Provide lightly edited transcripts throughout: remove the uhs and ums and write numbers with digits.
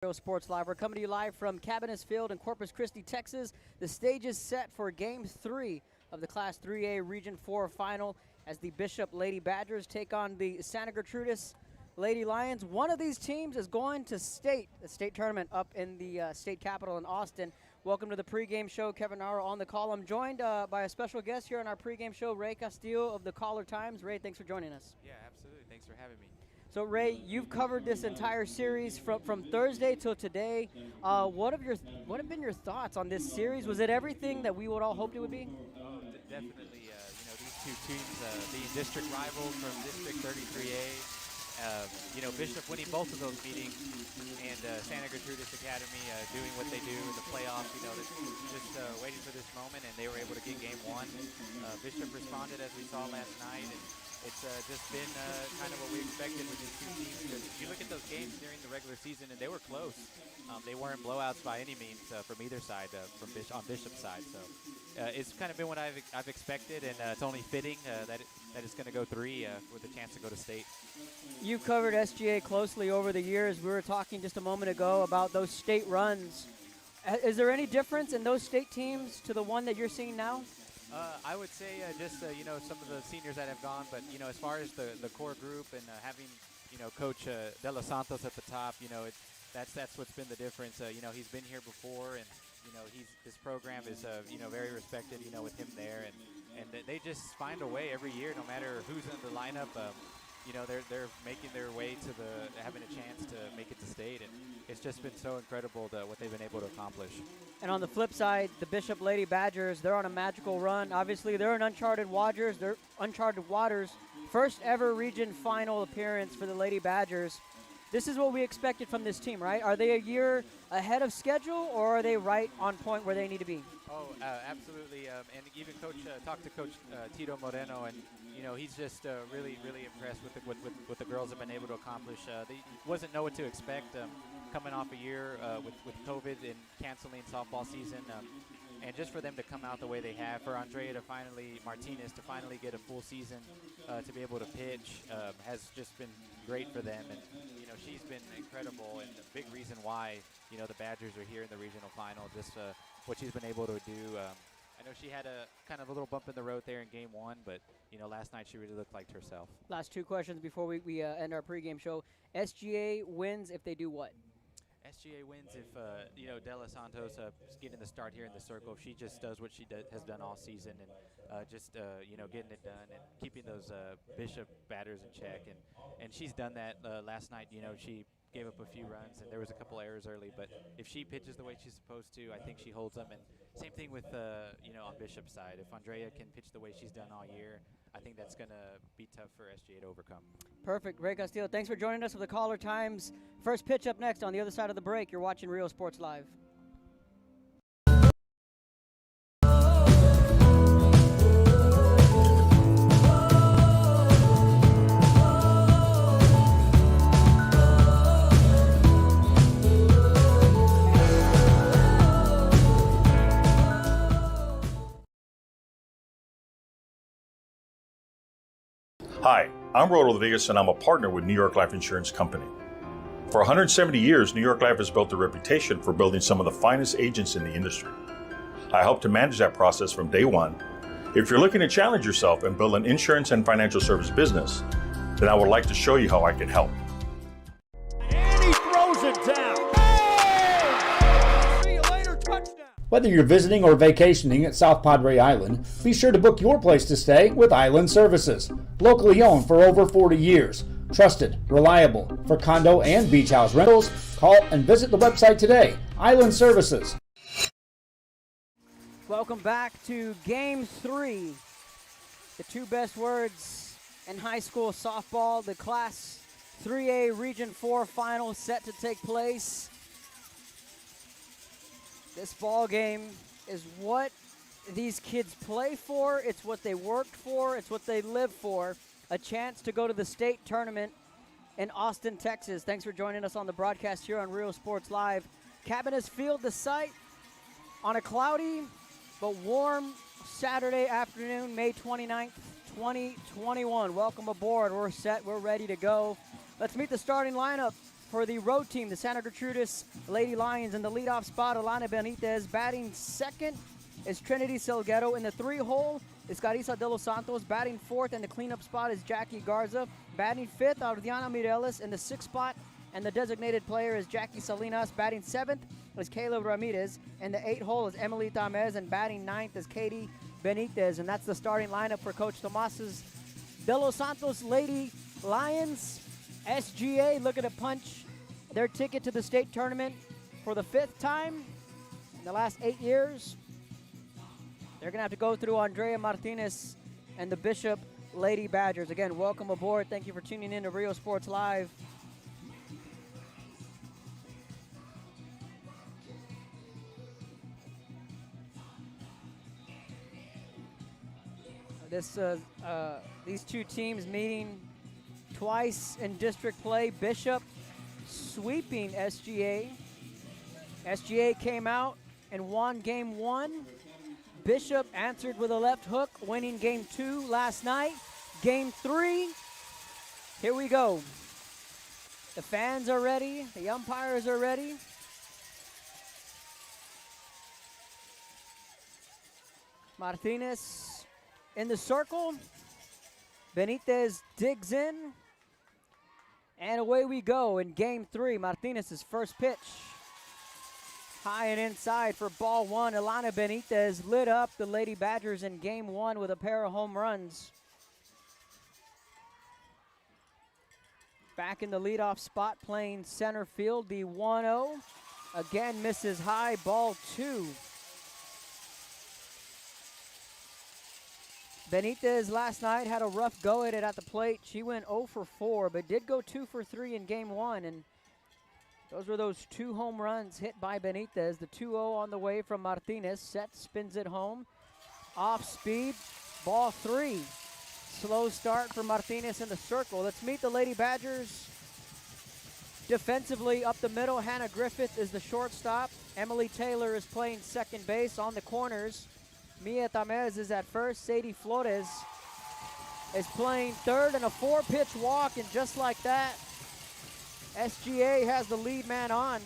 Real Sports Live. We're coming to you live from Cabinets Field in Corpus Christi, Texas. The stage is set for Game 3 of the Class 3A Region 4 Final as the Bishop Lady Badgers take on the Santa Gertrudis Lady Lions. One of these teams is going to the state tournament up in the state capital in Austin. Welcome to the pregame show. Kevin Naro on the call. I'm joined by a special guest here on our pregame show, Ray Castillo of the Caller Times. Ray, thanks for joining us. Yeah, absolutely. Thanks for having me. So, Ray, you've covered this entire series from Thursday till today. What have been your thoughts on this series? Was it everything that we would all hoped it would be? Oh, definitely. These two teams being district rivals from District 33A. Bishop winning both of those meetings, and Santa Gertrudis Academy doing what they do in the playoffs. Just waiting for this moment, and they were able to get Game 1. Bishop responded as we saw last night, and it's just been kind of what we expected with these two teams. Because if you look at those games during the regular season, and they were close. They weren't blowouts by any means from either side, on Bishop's side. So it's kind of been what I've expected, and it's only fitting that it's going to go 3 with a chance to go to state. You've covered SGA closely over the years. We were talking just a moment ago about those state runs. Is there any difference in those state teams to the one that you're seeing now? I would say some of the seniors that have gone, but as far as the core group and having Coach De Los Santos at the top, that's what's been the difference. He's been here before, and his program is very respected. With him there, and they just find a way every year, no matter who's in the lineup. They're making their way to having a chance to make it to state, and it's just been so incredible what they've been able to accomplish. And on the flip side, the Bishop Lady Badgers, they're on a magical run. Obviously, they're in uncharted waters. First ever region final appearance for the Lady Badgers. This is what we expected from this team, right? Are they a year ahead of schedule, or are they right on point where they need to be? Oh, absolutely. And even talked to Coach Tito Moreno, and he's just really, really impressed with what the girls have been able to accomplish. They wasn't know what to expect coming off a year with COVID and canceling softball season. And just for them to come out the way they have, for Martinez to finally get a full season to be able to pitch has just been great for them. And, she's been incredible, and a big reason why, the Badgers are here in the regional final, just what she's been able to do. I know she had a kind of a little bump in the road there in Game 1, but, last night she really looked like herself. Last two questions before we end our pregame show. SGA wins if they do what? SGA wins if, De Los Santos is getting the start here in the circle. If she just does what she has done all season, and getting it done and keeping those Bishop batters in check. And she's done that last night. She gave up a few runs, and there was a couple errors early. But if she pitches the way she's supposed to, I think she holds them. And same thing with, on Bishop's side. If Andrea can pitch the way she's done all year, I think that's going to be tough for SGA to overcome. Perfect. Ray Castillo, thanks for joining us with the Caller Times. First pitch up next on the other side of the break. You're watching Real Sports Live. Hi, I'm Rodriguez, and I'm a partner with New York Life Insurance Company. For 170 years, New York Life has built a reputation for building some of the finest agents in the industry. I help to manage that process from day one. If you're looking to challenge yourself and build an insurance and financial service business, then I would like to show you how I can help. And he throws it down. Oh! See you later, touchdown. Whether you're visiting or vacationing at South Padre Island, be sure to book your place to stay with Island Services. Locally owned for over 40 years. Trusted, reliable for condo and beach house rentals. Call and visit the website today. Island Services. Welcome back to Game 3. The two best words in high school softball. The Class 3A Region 4 final set to take place. This ball game is what these kids play for. It's what they worked for. It's what they live for. A chance to go to the state tournament in Austin, Texas. Thanks for joining us on the broadcast here on Real Sports Live. Cabinets Field, the site, on a cloudy but warm Saturday afternoon, May 29th, 2021. Welcome aboard. We're set. We're ready to go. Let's meet the starting lineup for the road team, the Santa Gertrudis Lady Lions. In the leadoff spot, Alana Benitez. Batting second is Trinity Salguero. In the 3-hole is Carissa de los Santos. Batting fourth, and the cleanup spot is Jackie Garza. Batting fifth, Adriana Mireles. In the 6th spot, and the designated player is Jackie Salinas. Batting 7th is Caleb Ramirez. In the 8th hole is Emily Tamez, and batting 9th is Katie Benitez. And that's the starting lineup for Coach Tomas's De Los Santos Lady Lions. SGA looking to punch their ticket to the state tournament for the 5th time in the last 8 years. They're going to have to go through Andrea Martinez and the Bishop Lady Badgers. Again, welcome aboard. Thank you for tuning in to Rio Sports Live. These two teams meeting twice in district play. Bishop sweeping SGA. SGA came out and won game 1. Bishop answered with a left hook, winning game 2 last night. Game 3, here we go. The fans are ready. The umpires are ready. Martinez in the circle. Benitez digs in. And away we go in game 3. Martinez's first pitch. High and inside for ball 1. Ilana Benitez lit up the Lady Badgers in game 1 with a pair of home runs. Back in the leadoff spot, playing center field, the 1-0. Again misses high, ball 2. Benitez last night had a rough go at it at the plate. She went 0 for 4, but did go 2 for 3 in game 1. And those were those 2 home runs hit by Benitez. The 2-0 on the way from Martinez. Set, spins it home. Off speed, ball 3. Slow start for Martinez in the circle. Let's meet the Lady Badgers. Defensively up the middle, Hannah Griffith is the shortstop. Emily Taylor is playing second base. On the corners, Mia Tamez is at first. Sadie Flores is playing third, and a 4-pitch walk, and just like that, SGA has the lead man on.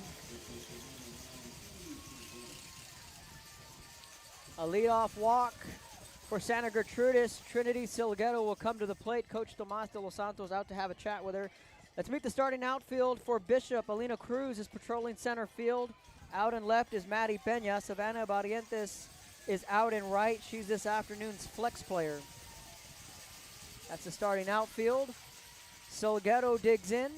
A leadoff walk for Santa Gertrudis. Trinity Salguero will come to the plate. Coach Tomas de los Santos out to have a chat with her. Let's meet the starting outfield for Bishop. Alina Cruz is patrolling center field. Out and left is Maddie Peña. Savannah Barrientos is out and right. She's this afternoon's flex player. That's the starting outfield. Salguero digs in.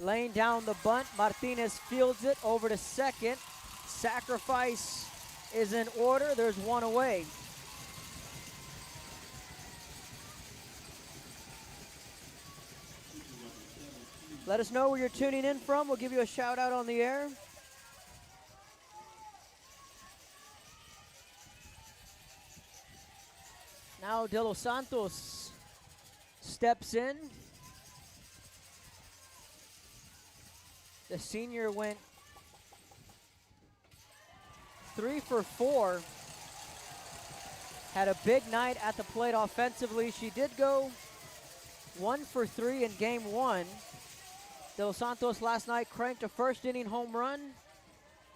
Laying down the bunt. Martinez fields it over to second. Sacrifice is in order. There's one away. Let us know where you're tuning in from. We'll give you a shout out on the air. Now De Los Santos steps in. The senior went 3 for 4. Had a big night at the plate offensively. She did go 1 for 3 in game 1. De Los Santos last night cranked a first inning home run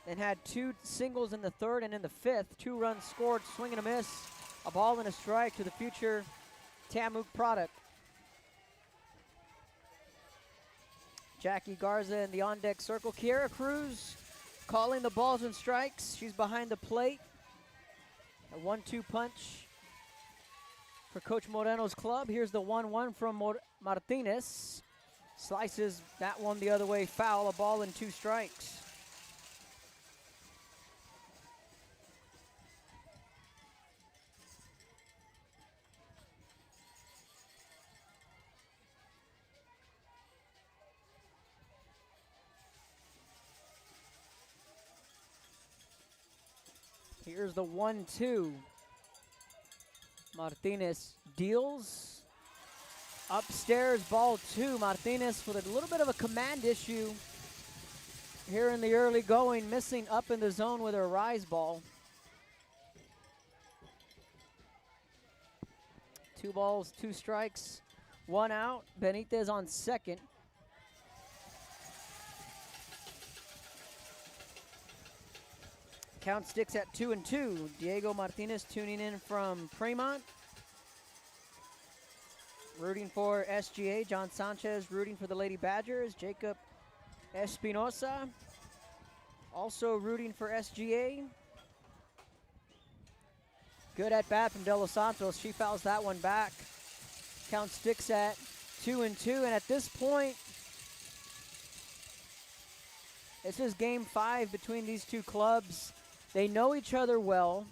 and had 2 singles in the 3rd and in the 5th. 2 runs scored, swing and a miss, a ball and a strike to the future Tamuk product. Jackie Garza in the on-deck circle. Kiera Cruz calling the balls and strikes. She's behind the plate. A 1-2 punch for Coach Moreno's club. Here's the 1-1 from Martinez. Slices that one the other way, foul, a ball and 2 strikes. Here's the 1-2. Martinez deals. Upstairs, ball 2. Martinez with a little bit of a command issue here in the early going, missing up in the zone with her rise ball. 2 balls, 2 strikes One out. Benitez on second. Count sticks at 2-2. Diego Martinez tuning in from Fremont. Rooting for SGA. John Sanchez rooting for the Lady Badgers. Jacob Espinosa also rooting for SGA. Good at bat from De Los Santos. She fouls that one back. Count sticks at 2-2. And at this point, this is game 5 between these two clubs. They know each other well.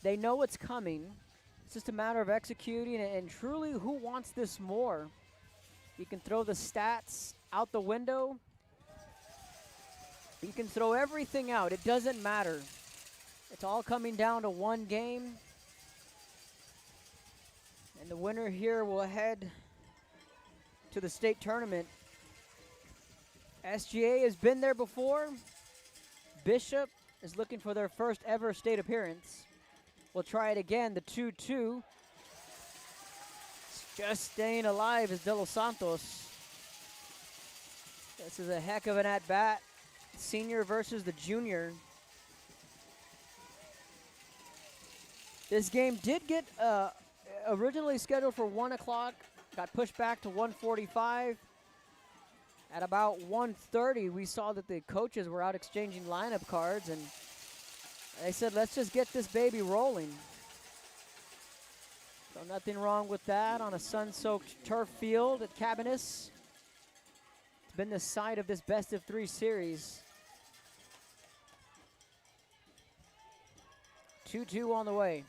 They know what's coming. It's just a matter of executing and truly who wants this more. You can throw the stats out the window. You can throw everything out. It doesn't matter. It's all coming down to one game. And the winner here will head to the state tournament. SGA has been there before. Bishop is looking for their first ever state appearance. We'll try it again, the 2-2. Just staying alive is De Los Santos. This is a heck of an at-bat. Senior versus the junior. This game did get originally scheduled for 1 o'clock, got pushed back to 1:45. At about 1:30, we saw that the coaches were out exchanging lineup cards, and they said, let's just get this baby rolling. So nothing wrong with that on a sun-soaked turf field at Cabanis. It's been the site of this best-of-3 series. 2-2 on the way.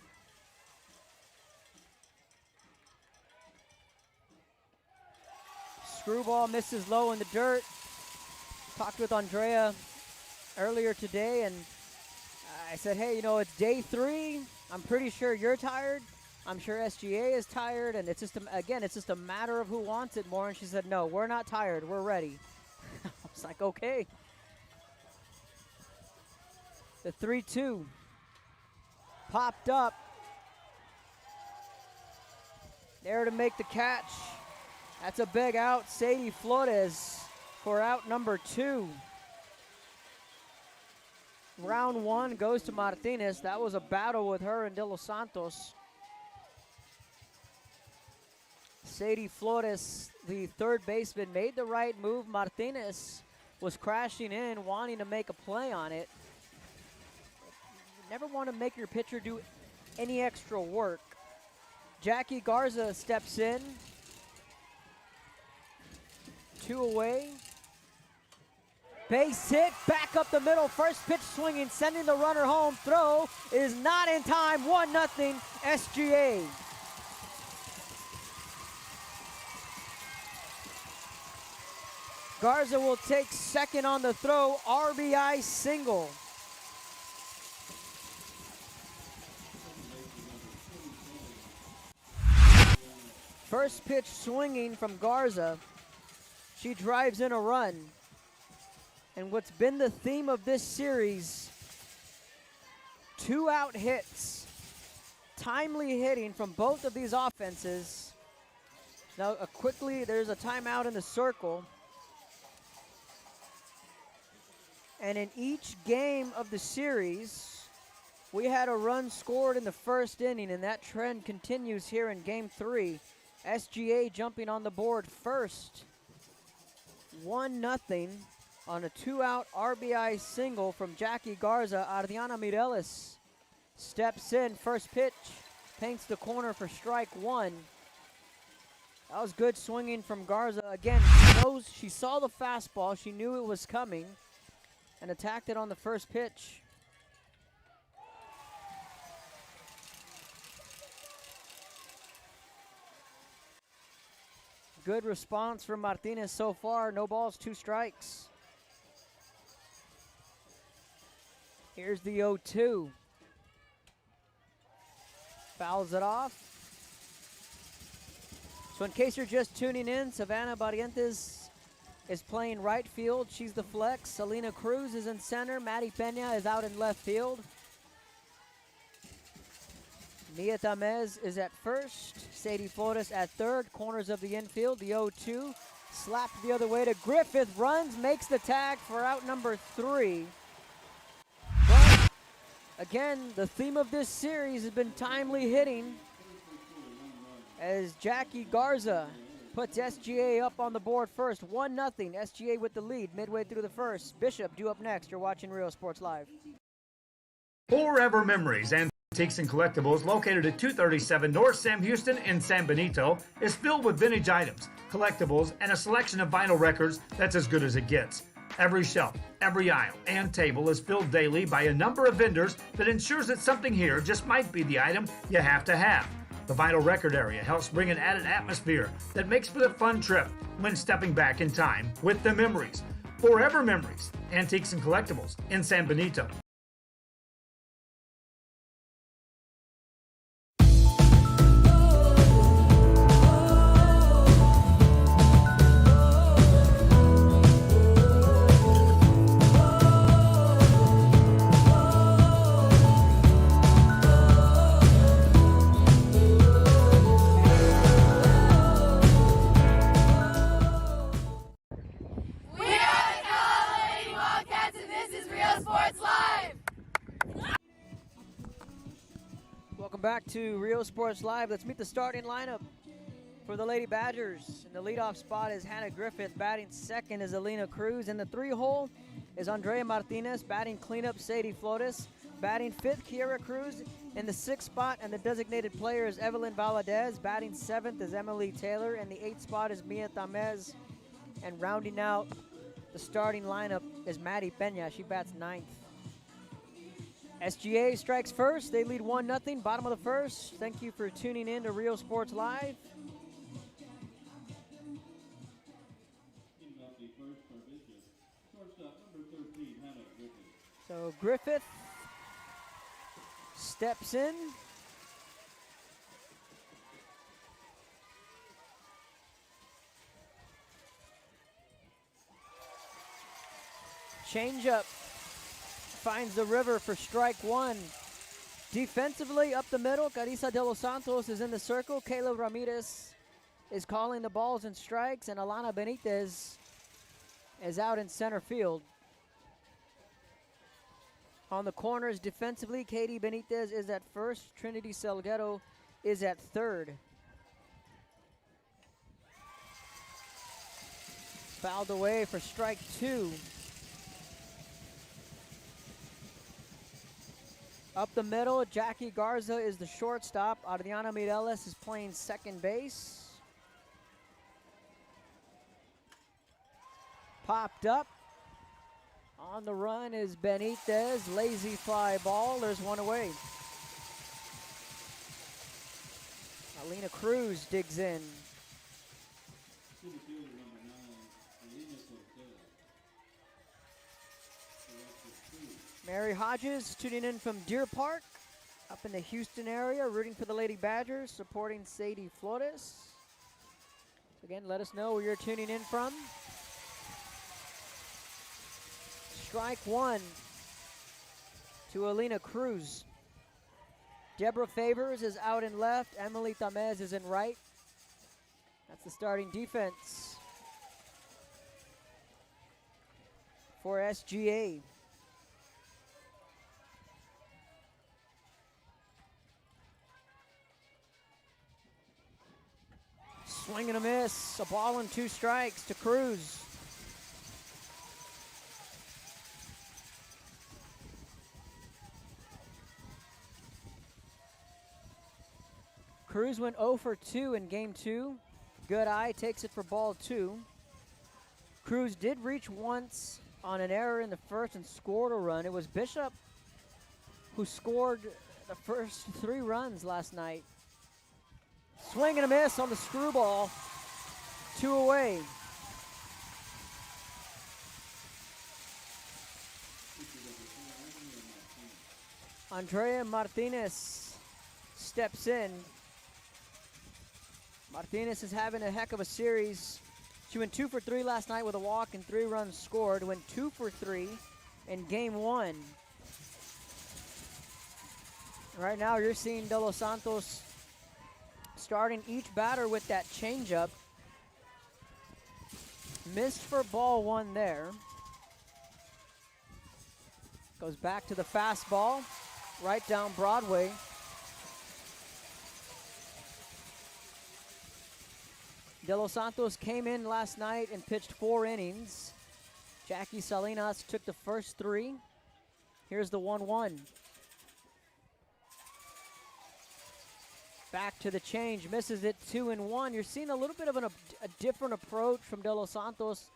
Screwball misses low in the dirt. Talked with Andrea earlier today, and I said, hey, you know, it's day 3. I'm pretty sure you're tired. I'm sure SGA is tired, and it's just, it's just a matter of who wants it more. And she said, no, we're not tired. We're ready. I was like, okay. The 3-2 popped up. There to make the catch. That's a big out. Sadie Flores for out number 2. Round 1 goes to Martinez. That was a battle with her and De Los Santos. Sadie Flores, the third baseman, made the right move. Martinez was crashing in, wanting to make a play on it. You never want to make your pitcher do any extra work. Jackie Garza steps in. 2 away. Base hit, back up the middle. First pitch swinging, sending the runner home. Throw is not in time. 1-0 SGA. Garza will take second on the throw. RBI single. First pitch swinging from Garza. She drives in a run. And what's been the theme of this series, 2 out hits, timely hitting from both of these offenses. Now quickly, there's a timeout in the circle. And in each game of the series, we had a run scored in the first inning, and that trend continues here in game 3. SGA jumping on the board first. 1-0 on a 2-out RBI single from Jackie Garza. Ardiana Mireles steps in. First pitch, paints the corner for strike 1. That was good swinging from Garza. Again, she saw the fastball. She knew it was coming and attacked it on the first pitch. Good response from Martinez so far. No balls, 2 strikes. Here's the 0-2. Fouls it off. So in case you're just tuning in, Savannah Barrientos is playing right field. She's the flex. Selena Cruz is in center. Maddie Pena is out in left field. Mia Tamez is at first. Sadie Flores at third. Corners of the infield. The 0-2. Slapped the other way to Griffith. Runs, makes the tag for out number 3. But again, the theme of this series has been timely hitting, as Jackie Garza puts SGA up on the board first. 1-0. SGA with the lead midway through the first. Bishop due up next. You're watching Real Sports Live. Forever Memories Antiques and Collectibles, located at 237 North Sam Houston in San Benito, is filled with vintage items, collectibles, and a selection of vinyl records that's as good as it gets. Every shelf, every aisle, and table is filled daily by a number of vendors that ensures that something here just might be the item you have to have. The vinyl record area helps bring an added atmosphere that makes for a fun trip when stepping back in time with the memories. Forever Memories Antiques and Collectibles in San Benito. Welcome back to Real Sports Live. Let's meet the starting lineup for the Lady Badgers. In the leadoff spot is Hannah Griffith. Batting second is Alina Cruz. In the 3-hole is Andrea Martinez. Batting cleanup, Sadie Flores. Batting fifth, Kiera Cruz. In the 6th spot, and the designated player is Evelyn Valadez. Batting 7th is Emily Taylor. In the 8th spot is Mia Tamez. And rounding out the starting lineup is Maddie Peña. She bats 9th. SGA strikes first. They lead 1-0, bottom of the first. Thank you for tuning in to Real Sports Live. So Griffith steps in. Changeup. Finds the river for strike one. Defensively, up the middle, Carissa de los Santos is in the circle. Kayla Ramirez is calling the balls and strikes, and Alana Benitez is out in center field. On the corners defensively, Katie Benitez is at first. Trinity Salguero is at third. Fouled away for strike two. Up the middle, Jackie Garza is the shortstop. Adriana Mireles is playing second base. Popped up. On the run is Benitez. Lazy fly ball. There's one away. Alina Cruz digs in. Mary Hodges tuning in from Deer Park, up in the Houston area, rooting for the Lady Badgers, supporting Sadie Flores. Again, let us know where you're tuning in from. Strike one to Alina Cruz. Deborah Favors is out in left. Emily Tamez is in right. That's the starting defense for SGA. Swing and a miss. A ball and 2 strikes to Cruz. Cruz went 0 for 2 in game 2. Good eye takes it for ball 2. Cruz did reach once on an error in the first and scored a run. It was Bishop who scored the first 3 runs last night. Swing and a miss on the screwball. 2 away. Andrea Martinez steps in. Martinez is having a heck of a series. She went 2 for 3 last night with a walk and 3 runs scored. Went 2 for 3 in game 1. Right now you're seeing De Los Santos starting each batter with that changeup. Missed for ball one there. Goes back to the fastball, right down Broadway. De Los Santos came in last night and pitched 4 innings. Jackie Salinas took the first 3. Here's the 1-1. Back to the change, misses it 2-1. You're seeing a little bit of a different approach from De Los Santos.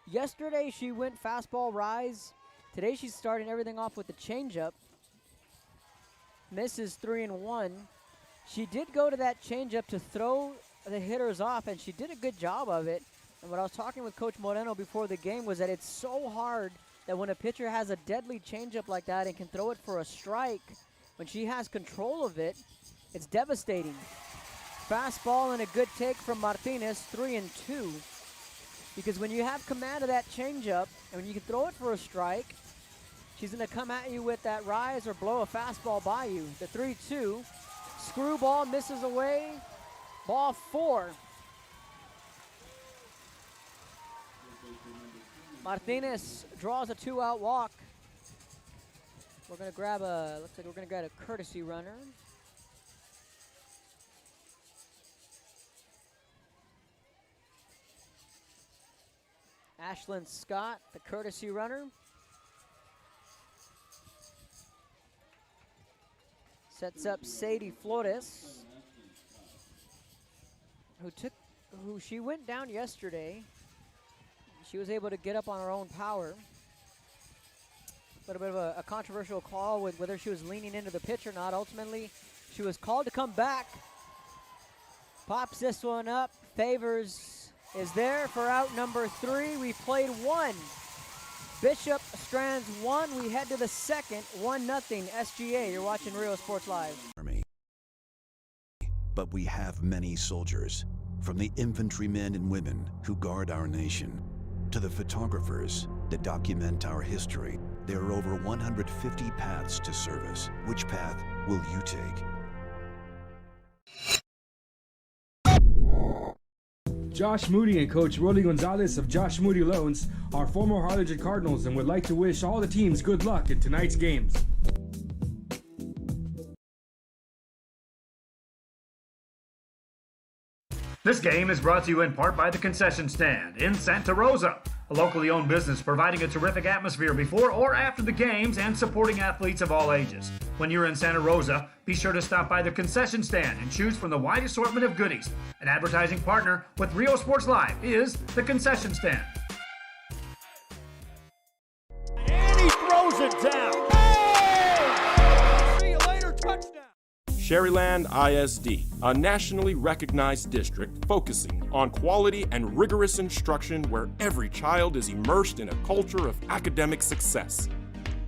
Yesterday she went fastball rise. Today she's starting everything off with the changeup. Misses 3-1. She did go to that changeup to throw the hitters off, and she did a good job of it. And what I was talking with Coach Moreno before the game was that it's so hard that when a pitcher has a deadly changeup like that and can throw it for a strike, when she has control of it, it's devastating. Fastball and a good take from Martinez, 3-2. Because when you have command of that changeup and when you can throw it for a strike, she's going to come at you with that rise or blow a fastball by you. The 3-2. Screwball misses away. Ball 4. Martinez draws a 2-out walk. We're going to grab looks like we're going to grab a courtesy runner. Ashlyn Scott, the courtesy runner. Sets up Sadie Flores, who she went down yesterday. She was able to get up on her own power. A little bit of a controversial call with whether she was leaning into the pitch or not. Ultimately, she was called to come back. Pops this one up. Favors is there for out number 3. We played 1. Bishop Strands 1. We head to the second. 1-0 SGA. You're watching Rio Sports Live. But we have many soldiers, from the infantrymen and women who guard our nation, to the photographers that document our history. There are over 150 paths to service. Which path will you take? Josh Moody and Coach Rolly Gonzalez of Josh Moody Loans are former Harlingen Cardinals and would like to wish all the teams good luck in tonight's games. This game is brought to you in part by the Concession Stand in Santa Rosa, a locally owned business providing a terrific atmosphere before or after the games and supporting athletes of all ages. When you're in Santa Rosa, be sure to stop by the Concession Stand and choose from the wide assortment of goodies. An advertising partner with Rio Sports Live is the Concession Stand. And he throws it down. Oh! See you later, touchdown. Sherryland ISD, a nationally recognized district focusing on quality and rigorous instruction where every child is immersed in a culture of academic success.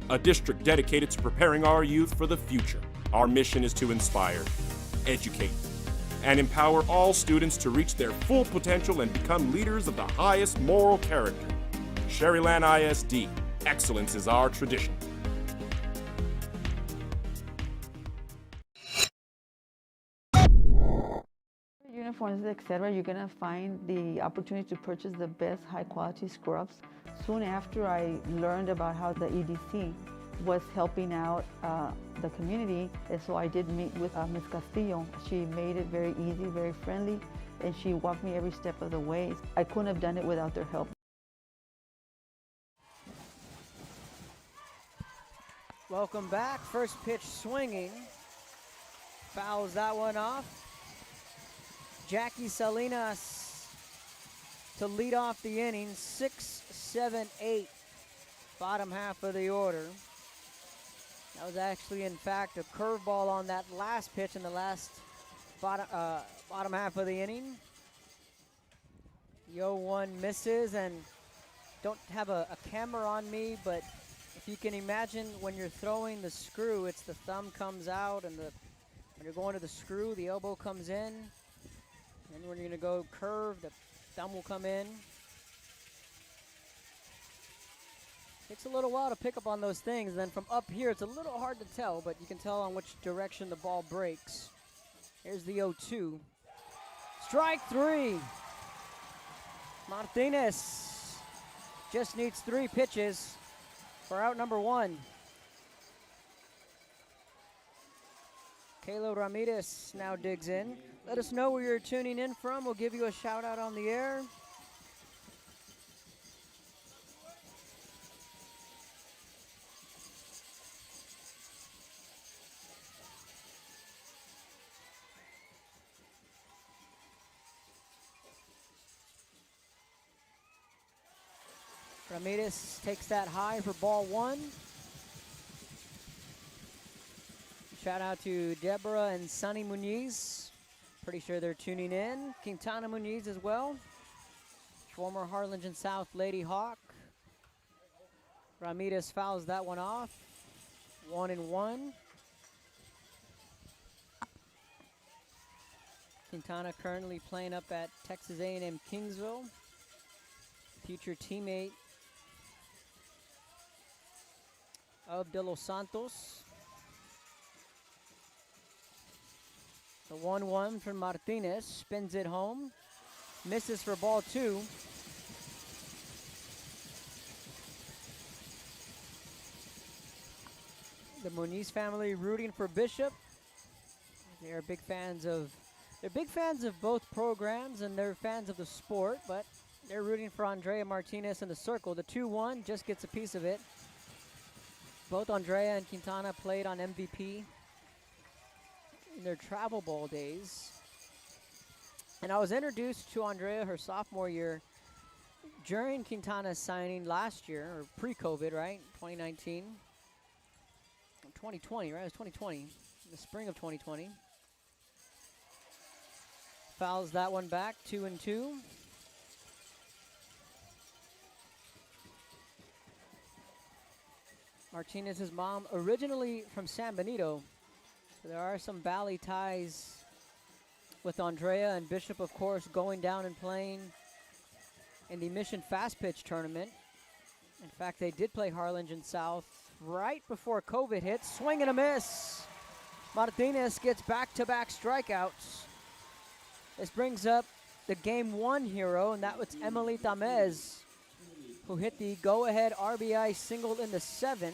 A district dedicated to preparing our youth for the future. Our mission is to inspire, educate, and empower all students to reach their full potential and become leaders of the highest moral character. Sherryland ISD, excellence is our tradition. Uniforms, etc., you're gonna find the opportunity to purchase the best high-quality scrubs. Soon after I learned about how the EDC was helping out the community, and so I did meet with Ms. Castillo. She made it very easy, very friendly, and she walked me every step of the way. I couldn't have done it without their help. Welcome back. First pitch swinging. Fouls that one off. Jackie Salinas to lead off the inning. 6, 7, 8. Bottom half of the order. That was actually, in fact, a curveball on that last pitch in the last bottom half of the inning. Yo one misses, and don't have a camera on me, but if you can imagine when you're throwing the screw, it's the thumb comes out, and when you're going to the screw, the elbow comes in. And when you're going to go curve, the thumb will come in. Takes a little while to pick up on those things. Then from up here, it's a little hard to tell, but you can tell on which direction the ball breaks. Here's the 0-2. Strike 3. Martinez just needs 3 pitches for out number 1. Kayla Ramirez now digs in. Let us know where you're tuning in from. We'll give you a shout out on the air. Ramirez takes that high for ball 1. Shout out to Deborah and Sonny Muniz. Pretty sure they're tuning in. Quintana Muniz as well. Former Harlingen South Lady Hawk. Ramirez fouls that one off. 1-1. Quintana currently playing up at Texas A&M Kingsville. Future teammate of De Los Santos. The 1-1 from Martinez, spins it home, misses for ball 2. The Muniz family rooting for Bishop. They're big fans of both programs, and they're fans of the sport, but they're rooting for Andrea Martinez in the circle. The 2-1 just gets a piece of it. Both Andrea and Quintana played on MVP in their travel ball days. And I was introduced to Andrea her sophomore year during Quintana's signing last year, or pre-COVID, right? 2019. 2020, right? It was 2020. The spring of 2020. Fouls that one back, 2-2. Martinez's mom, originally from San Benito. So there are some Valley ties with Andrea, and Bishop, of course, going down and playing in the Mission Fast Pitch Tournament. In fact, they did play Harlingen South right before COVID hit. Swing and a miss. Martinez gets back-to-back strikeouts. This brings up the Game 1 hero, and that was Emily Tamez, who hit the go-ahead RBI single in the 7th.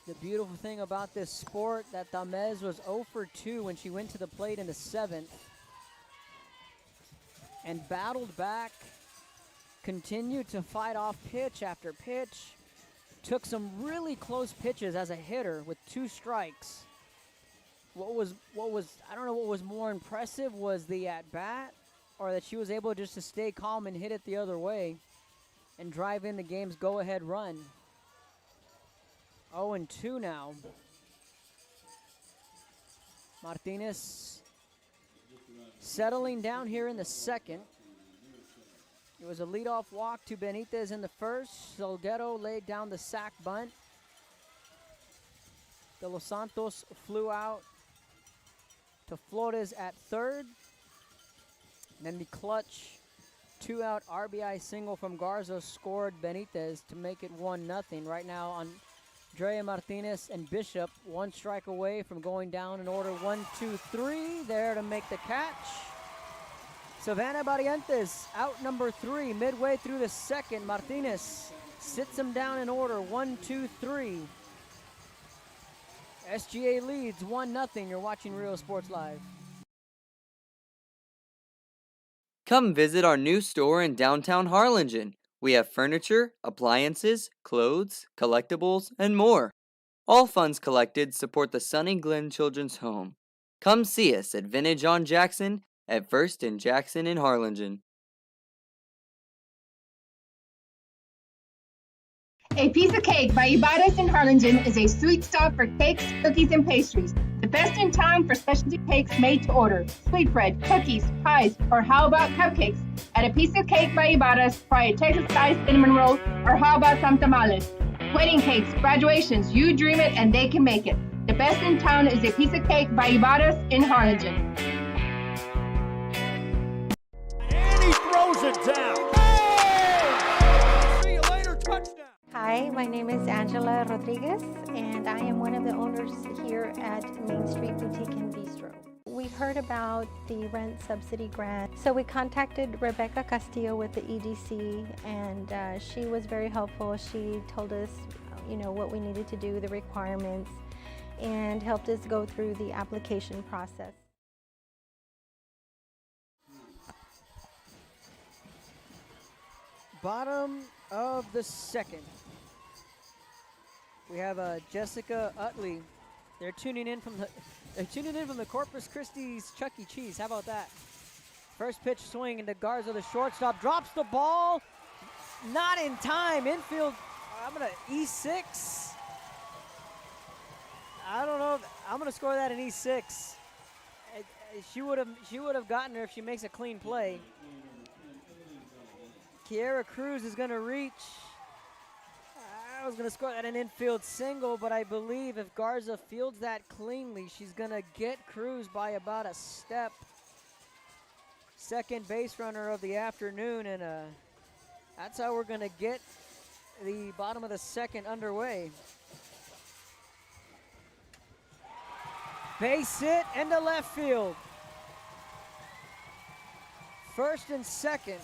The beautiful thing about this sport, that Tamez was 0 for 2 when she went to the plate in the 7th and battled back, continued to fight off pitch after pitch, took some really close pitches as a hitter with 2 strikes. What was I don't know what was more impressive, was the at-bat, or that she was able just to stay calm and hit it the other way and drive in the game's go-ahead run. 0-2 now. Martinez settling down here in the 2nd. It was a leadoff walk to Benitez in the 1st. Salguero laid down the sac bunt. De Los Santos flew out to Flores at 3rd. And then the clutch 2-out RBI single from Garza scored Benitez to make it 1-0. Right now on Andrea Martinez and Bishop, 1 strike away from going down in order 1-2-3. There to make the catch. Savannah Barrientos, out number 3, midway through the 2nd. Martinez sits him down in order 1-2-3. SGA leads 1-0. You're watching Real Sports Live. Come visit our new store in downtown Harlingen. We have furniture, appliances, clothes, collectibles, and more. All funds collected support the Sunny Glen Children's Home. Come see us at Vintage on Jackson at First and Jackson in Harlingen. A Piece of Cake by Ibarras in Harlingen is a sweet stop for cakes, cookies, and pastries. The best in town for specialty cakes made to order. Sweetbread, cookies, pies, or how about cupcakes? At A Piece of Cake by Ibarras, try a Texas-style cinnamon roll, or how about some tamales? Wedding cakes, graduations, you dream it and they can make it. The best in town is A Piece of Cake by Ibarras in Harlingen. throws it down. Hey! See you later, touchdown. Hi, my name is Angela Rodriguez, and I am one of the owners here at Main Street Boutique and Bistro. We heard about the rent subsidy grant, so we contacted Rebecca Castillo with the EDC, and she was very helpful. She told us, what we needed to do, the requirements, and helped us go through the application process. Bottom of the second. We have Jessica Utley. They're tuning in from the Corpus Christi's Chuck E. Cheese. How about that? First pitch swing into Garza, the shortstop, drops the ball. Not in time. Infield. I'm gonna E6. I don't know. I'm gonna score that in E6. She would have gotten her if she makes a clean play. Kiera Cruz is gonna reach. I was going to score that an infield single, but I believe if Garza fields that cleanly, she's going to get Cruz by about a step. Second base runner of the afternoon, and that's how we're going to get the bottom of the second underway. Base hit into left field. First and second.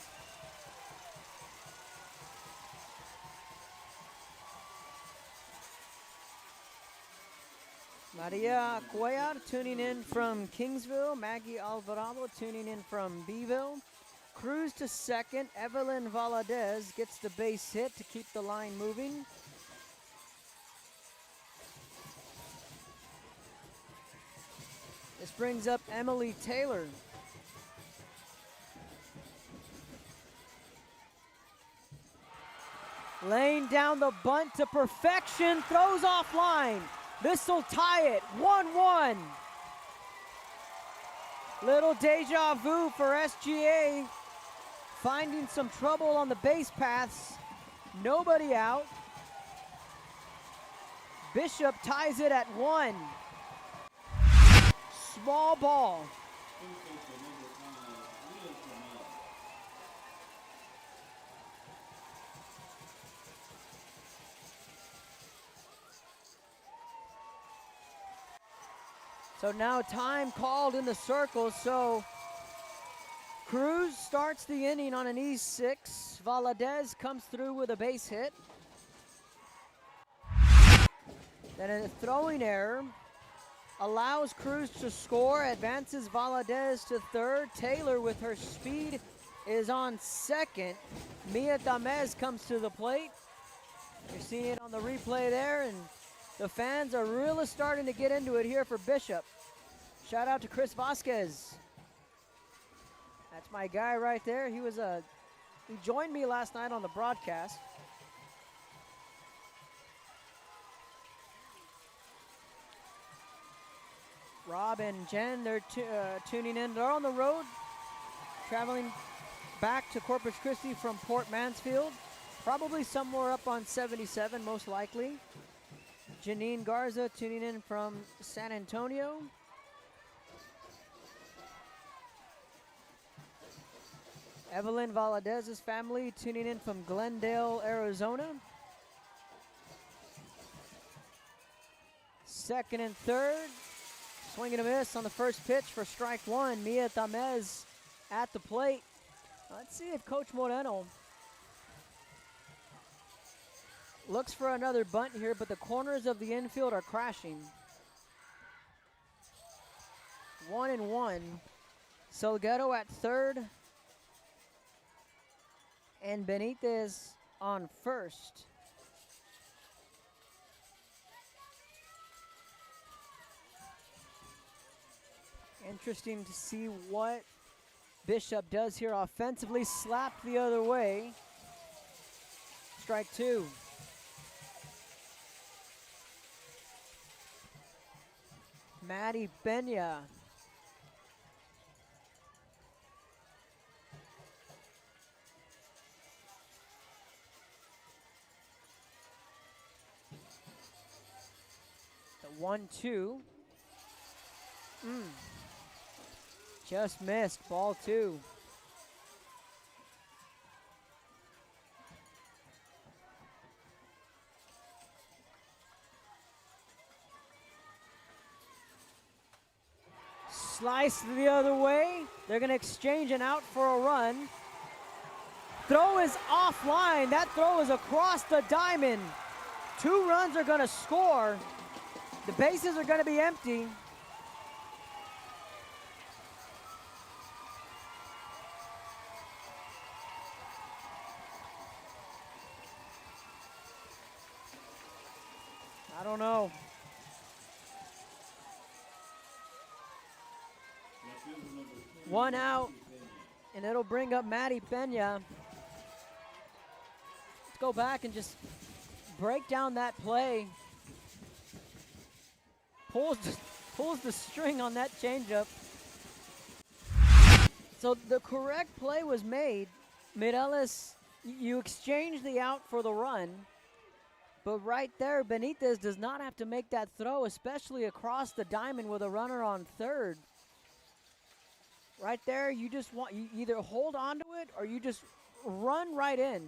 Maria Cuellar tuning in from Kingsville. Maggie Alvarado tuning in from Beeville. Cruz to second. Evelyn Valadez gets the base hit to keep the line moving. This brings up Emily Taylor. Laying down the bunt to perfection. Throws offline. This will tie it, 1-1. Little deja vu for SGA. Finding some trouble on the base paths. Nobody out. Bishop ties it at 1. Small ball. So now time called in the circle, so Cruz starts the inning on an E6. Valadez comes through with a base hit. Then a throwing error allows Cruz to score, advances Valadez to third. Taylor with her speed is on second. Mia Tamez comes to the plate. You're seeing it on the replay there, and the fans are really starting to get into it here for Bishop. Shout out to Chris Vasquez. That's my guy right there. He joined me last night on the broadcast. Rob and Jen, they're tuning in. They're on the road, traveling back to Corpus Christi from Port Mansfield. Probably somewhere up on 77, most likely. Janine Garza tuning in from San Antonio. Evelyn Valadez's family tuning in from Glendale, Arizona. Second and third. Swing and a miss on the first pitch for strike one. Mia Tamez at the plate. Let's see if Coach Moreno looks for another bunt here, but the corners of the infield are crashing. 1-1. Salgado at third. And Benitez on first. Interesting to see what Bishop does here offensively. Slapped the other way. Strike two. Maddie Benya. The 1-2. Just missed. Ball two. Slice the other way. They're going to exchange an out for a run. Throw is offline. That throw is across the diamond. 2 runs are going to score. The bases are going to be empty. I don't know. One out, and it'll bring up Maddie Pena. Let's go back and just break down that play. Pulls the string on that changeup. So the correct play was made. Mireles, you exchange the out for the run. But right there, Benitez does not have to make that throw, especially across the diamond with a runner on third. Right there, you either hold on to it or you just run right in.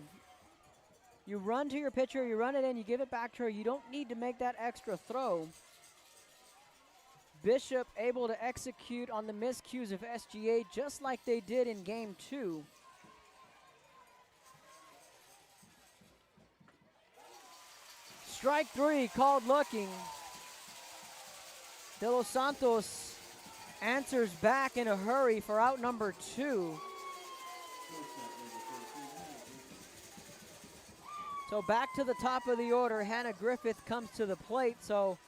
You run to your pitcher, you run it in, you give it back to her. You don't need to make that extra throw. Bishop able to execute on the miscues of SGA just like they did in game 2. Strike 3 called looking. De Los Santos answers back in a hurry for out number 2. So back to the top of the order, Hannah Griffith comes to the plate. So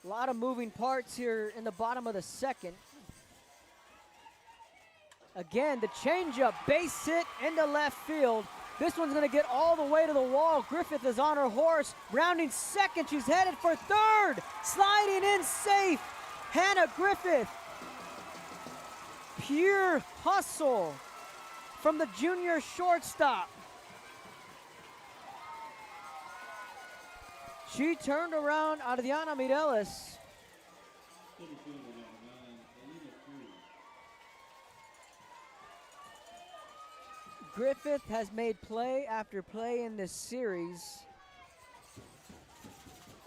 a lot of moving parts here in the bottom of the second. Again, the changeup, base hit into left field. This one's gonna get all the way to the wall. Griffith is on her horse, rounding second. She's headed for third, sliding in safe. Hannah Griffith, pure hustle from the junior shortstop. She turned around Adriana Mireles. Griffith has made play after play in this series.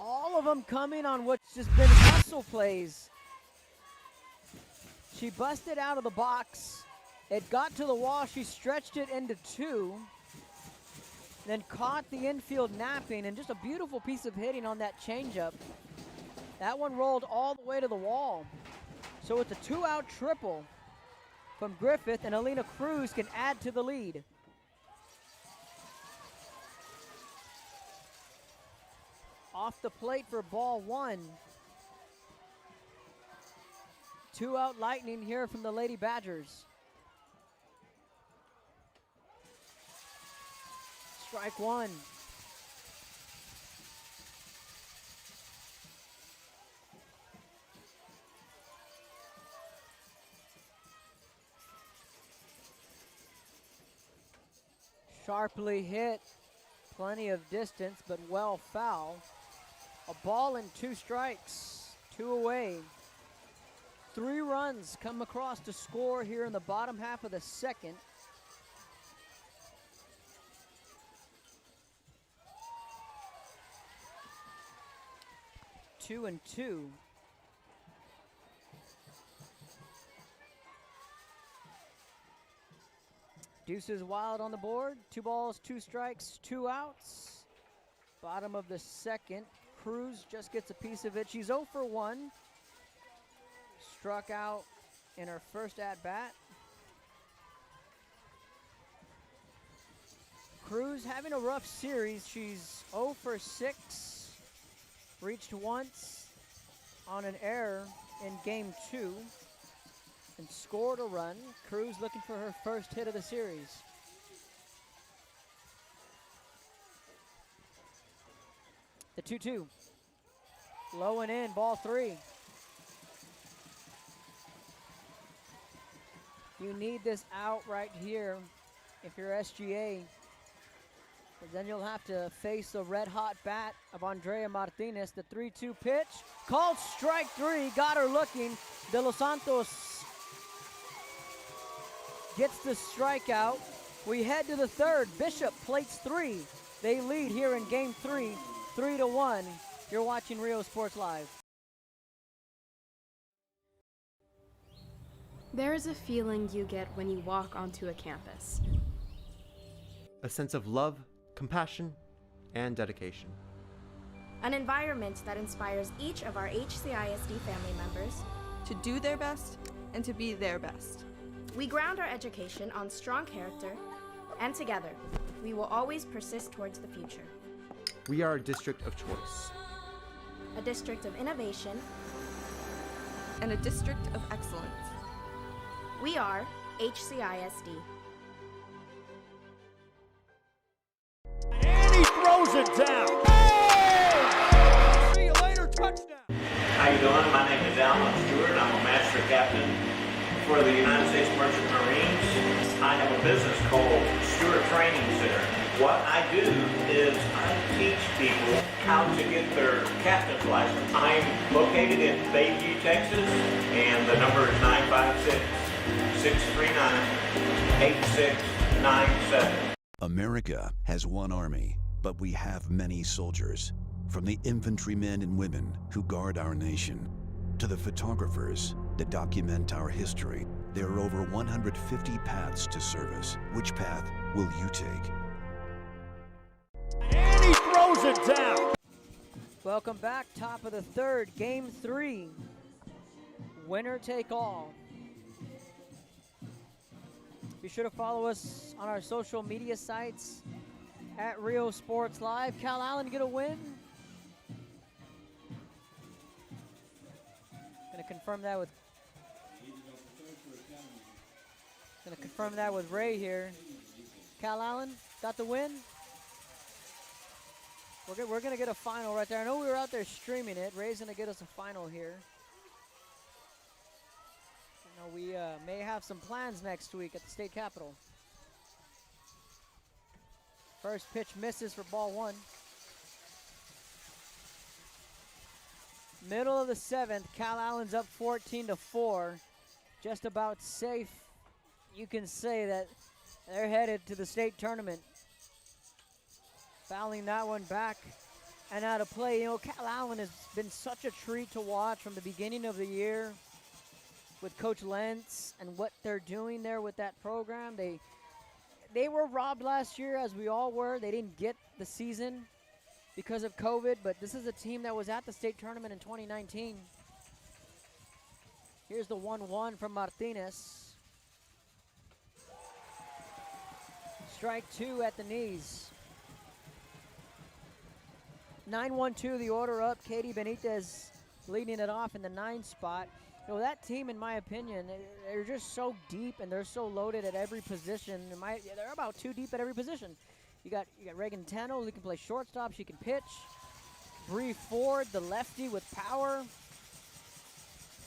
All of them coming on what's just been hustle plays. She busted out of the box. It got to the wall. She stretched it into 2. Then caught the infield napping, and just a beautiful piece of hitting on that changeup. That one rolled all the way to the wall. So it's a 2-out triple from Griffith, and Alina Cruz can add to the lead. Off the plate for ball 1. 2-out Lightning here from the Lady Badgers. Strike 1. Sharply hit, plenty of distance, but well foul. A ball and 2 strikes, 2 away. 3 runs come across to score here in the bottom half of the second. Two and 2. Deuces Wild on the board. 2 balls, 2 strikes, 2 outs. Bottom of the second. Cruz just gets a piece of it. She's 0 for 1. Struck out in her first at-bat. Cruz having a rough series. She's 0 for 6. Reached once on an error in game 2 and scored a run. Cruz looking for her first hit of the series. The 2-2. Low and in, ball 3. You need this out right here if you're SGA. But then you'll have to face the red-hot bat of Andrea Martinez. The 3-2 pitch, called strike 3, got her looking. De Los Santos gets the strikeout. We head to the third. Bishop plates 3. They lead here in game 3, 3-1. You're watching Rio Sports Live. There is a feeling you get when you walk onto a campus. A sense of love, compassion, and dedication. An environment that inspires each of our HCISD family members to do their best and to be their best. We ground our education on strong character, and together, we will always persist towards the future. We are a district of choice. A district of innovation. And a district of excellence. We are HCISD. And he throws it down. Oh! See you later, touchdown. How you doing? My name is Alan Stewart. I'm a master captain for the United States Merchant Marines. I have a business called Stewart Training Center. What I do is I teach people how to get their captain's license. I'm located in Bayview, Texas, and the number is 956-639-8697. America has one army, but we have many soldiers. From the infantrymen and women who guard our nation, to the photographers that document our history, there are over 150 paths to service. Which path will you take? And he throws it down. Welcome back, top of the third, game 3. Winner take all. Be sure to follow us on our social media sites at Rio Sports Live. Cal Allen get a win. Gonna confirm that with Ray here. Cal Allen got the win. We're gonna get a final right there. I know we were out there streaming it. Ray's gonna get us a final here. You know, we may have some plans next week at the state capitol. First pitch misses for ball 1. Middle of the 7th, Cal Allen's up 14-4. Just about safe. You can say that they're headed to the state tournament. Fouling that one back and out of play. You know, Cal Allen has been such a treat to watch from the beginning of the year with Coach Lentz and what they're doing there with that program. They were robbed last year, as we all were. They didn't get the season because of COVID, but this is a team that was at the state tournament in 2019. Here's the 1-1 from Martinez. Strike 2 at the knees. 9-1-2, the order up. Katie Benitez leading it off in the 9 spot. You know, that team, in my opinion, they're just so deep and they're so loaded at every position. They're about 2 deep at every position. You got Reagan Tano, who can play shortstop. She can pitch. Bree Ford, the lefty with power.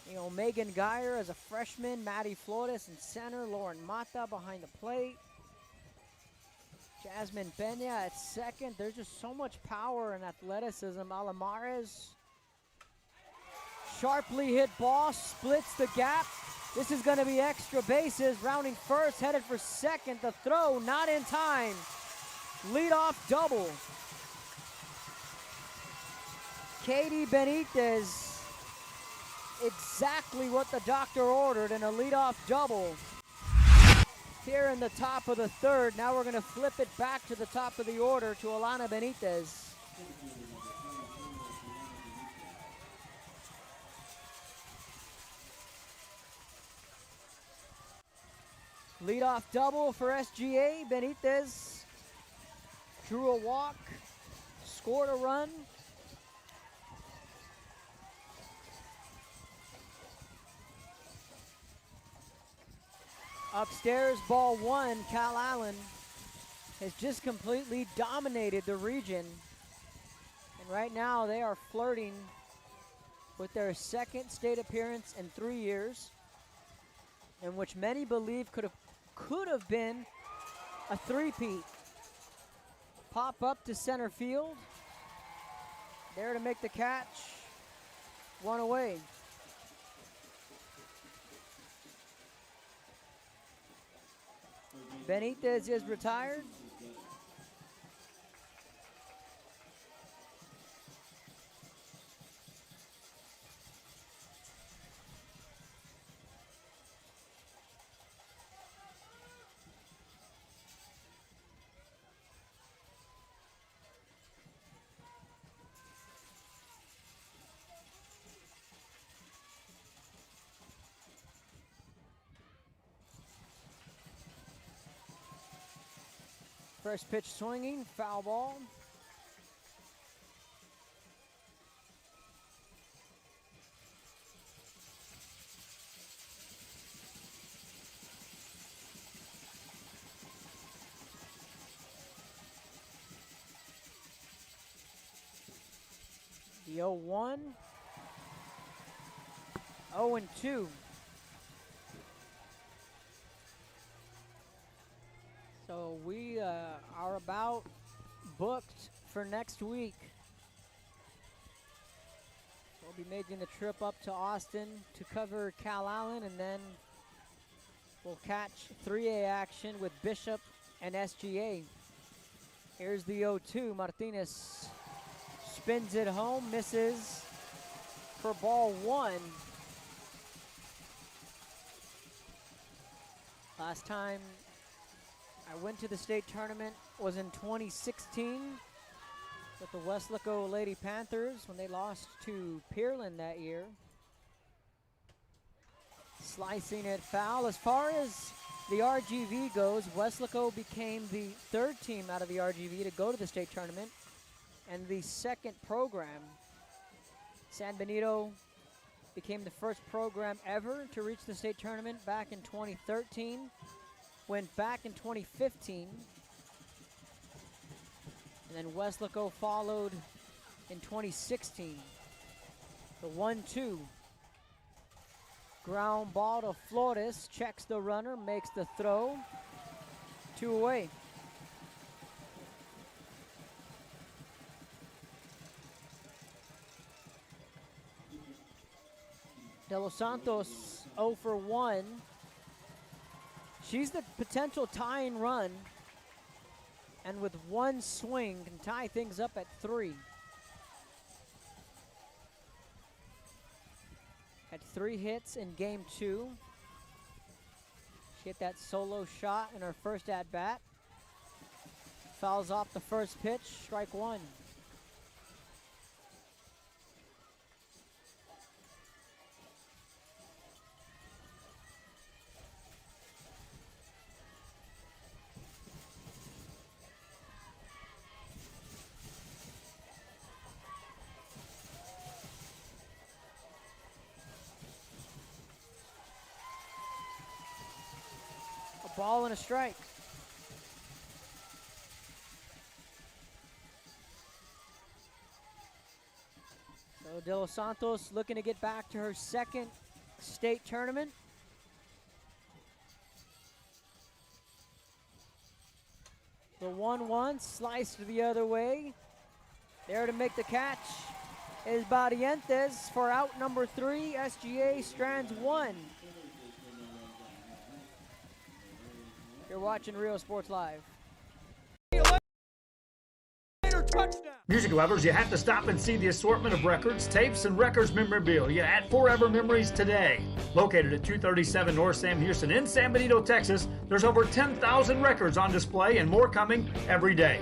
You know, Megan Geyer as a freshman. Maddie Flores in center. Lauren Mata behind the plate. Jasmine Pena at second. There's just so much power and athleticism. Alamares. Sharply hit ball, splits the gap. This is going to be extra bases. Rounding first, headed for second. The throw not in time. Leadoff double. Katie Benitez, exactly what the doctor ordered in a leadoff double. Here in the top of the third. Now we're going to flip it back to the top of the order to Alana Benitez. Leadoff double for SGA. Benitez drew a walk, scored a run. Upstairs, ball 1, Cal Allen has just completely dominated the region. And right now they are flirting with their second state appearance in 3 years, in which many believe could have been a three-peat. Pop up to center field. There to make the catch. 1 away. Benitez is retired. First pitch swinging, foul ball. The 0-1. 0-2. So we are about booked for next week. We'll be making the trip up to Austin to cover Cal Allen, and then we'll catch 3A action with Bishop and SGA. Here's the 0-2. Martinez spins it home, misses for ball 1. Last time I went to the state tournament was in 2016 with the Weslaco Lady Panthers when they lost to Pearland that year. Slicing it foul. As far as the RGV goes, Weslaco became the 3rd team out of the RGV to go to the state tournament and the 2nd program. San Benito became the first program ever to reach the state tournament back in 2013. Went back in 2015. And then Weslaco followed in 2016. The 1-2. Ground ball to Flores. Checks the runner, makes the throw. 2 away. De Los Santos 0 for 1. She's the potential tying run, and with 1 swing can tie things up at 3. Had 3 hits in game 2. She hit that solo shot in her first at-bat. Fouls off the first pitch, strike 1. Ball and a strike. So De Los Santos looking to get back to her 2nd state tournament. The 1-1 sliced the other way. There to make the catch is Barrientos for out number 3. SGA strands 1. You're watching Rio Sports Live. Music lovers, you have to stop and see the assortment of records, tapes, and records memorabilia at Forever Memories today. Located at 237 North Sam Houston in San Benito, Texas, there's over 10,000 records on display and more coming every day.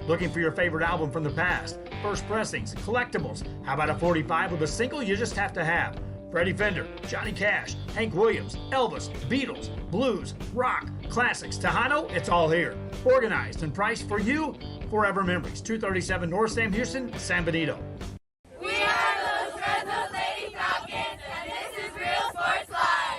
Looking for your favorite album from the past, first pressings, collectibles. How about a 45 with a single you just have to have? Freddie Fender, Johnny Cash, Hank Williams, Elvis, Beatles, blues, rock, classics, Tejano, it's all here. Organized and priced for you. Forever Memories, 237 North Sam Houston, San Benito. We are Los Fresnos Lady Falcons, and this is Real Sports Live.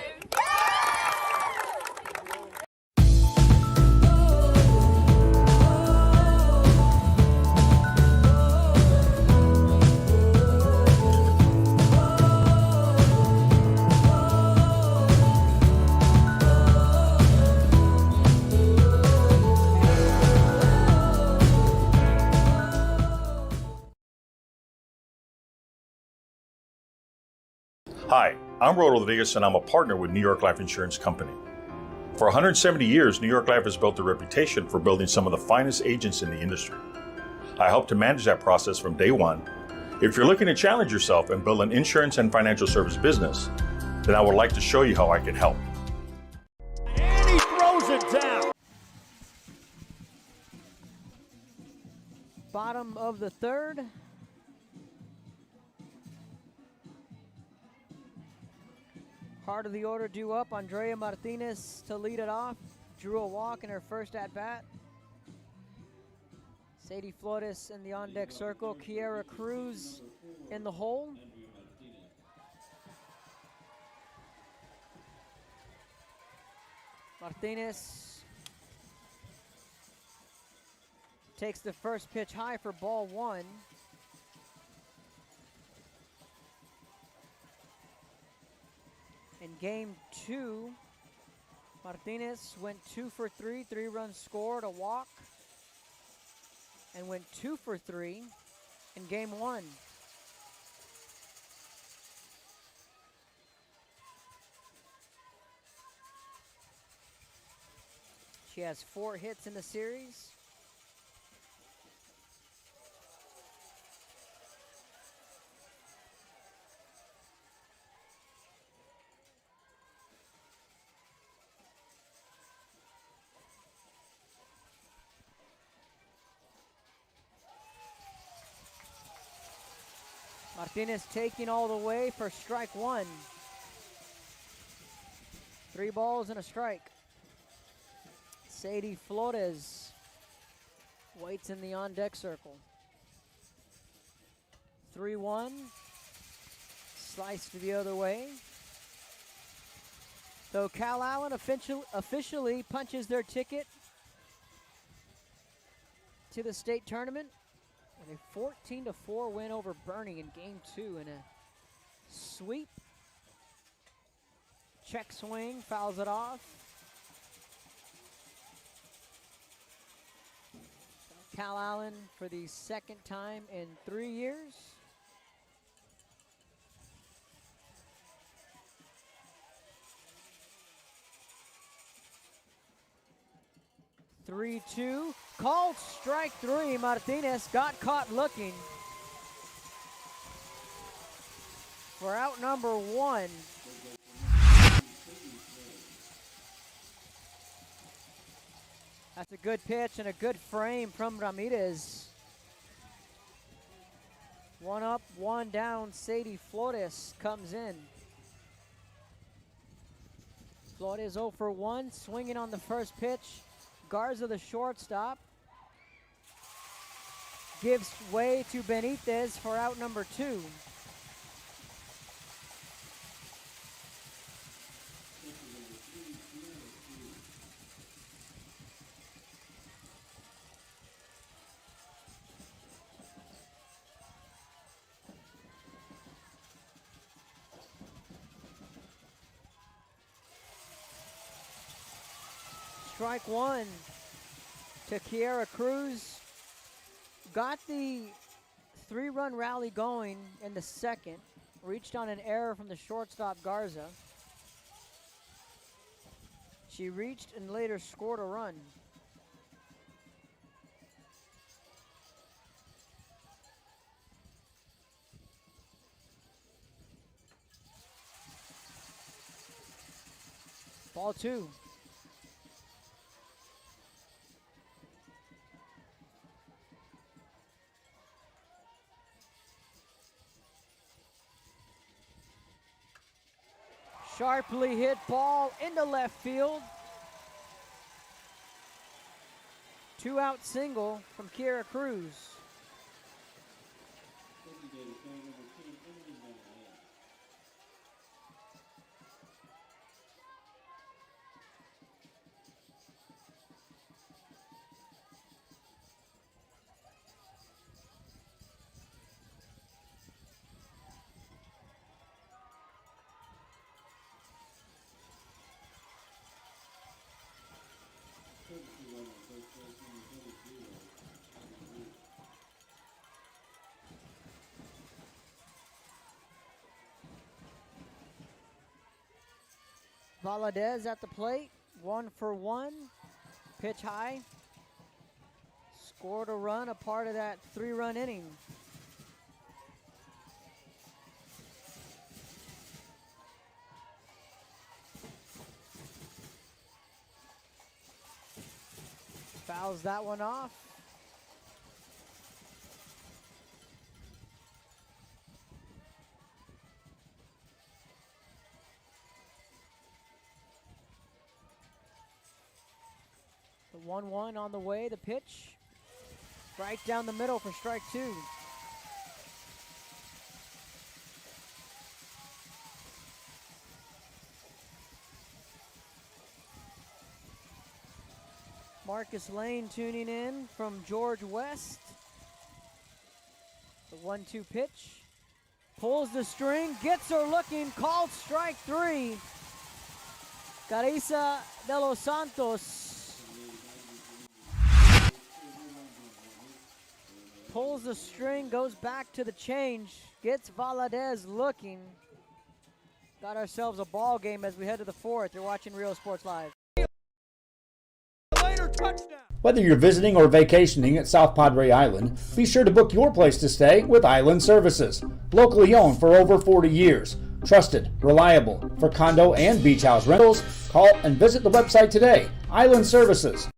Hi, I'm Rolo Rodriguez, and I'm a partner with New York Life Insurance Company. For 170 years, New York Life has built a reputation for building some of the finest agents in the industry. I help to manage that process from day one. If you're looking to challenge yourself and build an insurance and financial service business, then I would like to show you how I can help. And he throws it down. Bottom of the 3rd. Heart of the order due up. Andrea Martinez to lead it off. Drew a walk in her first at-bat. Sadie Flores in the on-deck circle. Kiera Cruz in the hole. Martinez takes the first pitch high for ball one. In game two, Martinez went 2 for 3, 3 runs scored, a walk, and went 2 for 3 in game one. She has 4 hits in the series. Martinez taking all the way for strike one. 3 balls and a strike. Sadie Flores waits in the on-deck circle. 3-1. Sliced the other way. So Cal Allen officially punches their ticket to the state tournament with a 14-4 win over Bernie in game 2 in a sweep. Check swing, fouls it off. Cal Allen for the second time in 3 years. Three-two, called strike 3. Martinez got caught looking for out number 1. That's a good pitch and a good frame from Ramirez. 1 up, 1 down. Sadie Flores comes in. Flores 0 for 1, swinging on the first pitch. Garza, the shortstop, gives way to Benitez for out number 2. Strike 1 to Kiera Cruz. Got the 3-run rally going in the second. Reached on an error from the shortstop Garza. She reached and later scored a run. Ball 2. Sharply hit ball into left field. 2-out single from Kiera Cruz. Valadez at the plate, 1 for 1, pitch high. Scored a run, a part of that 3-run inning. Fouls that one off. The 1-1 on the way, the pitch Right down the middle for strike two. Marcus Lane tuning in from George West. The 1-2 pitch. Pulls the string, gets her looking, called strike three. Carissa de los Santos pulls the string, goes back to the change, gets Valadez looking. Got ourselves a ball game as we head to the fourth. You're watching Real Sports Live. Whether you're visiting or vacationing at South Padre Island, be sure to book your place to stay with Island Services. Locally owned for over 40 years. Trusted, reliable for condo and beach house rentals. Call and visit the website today. Island Services.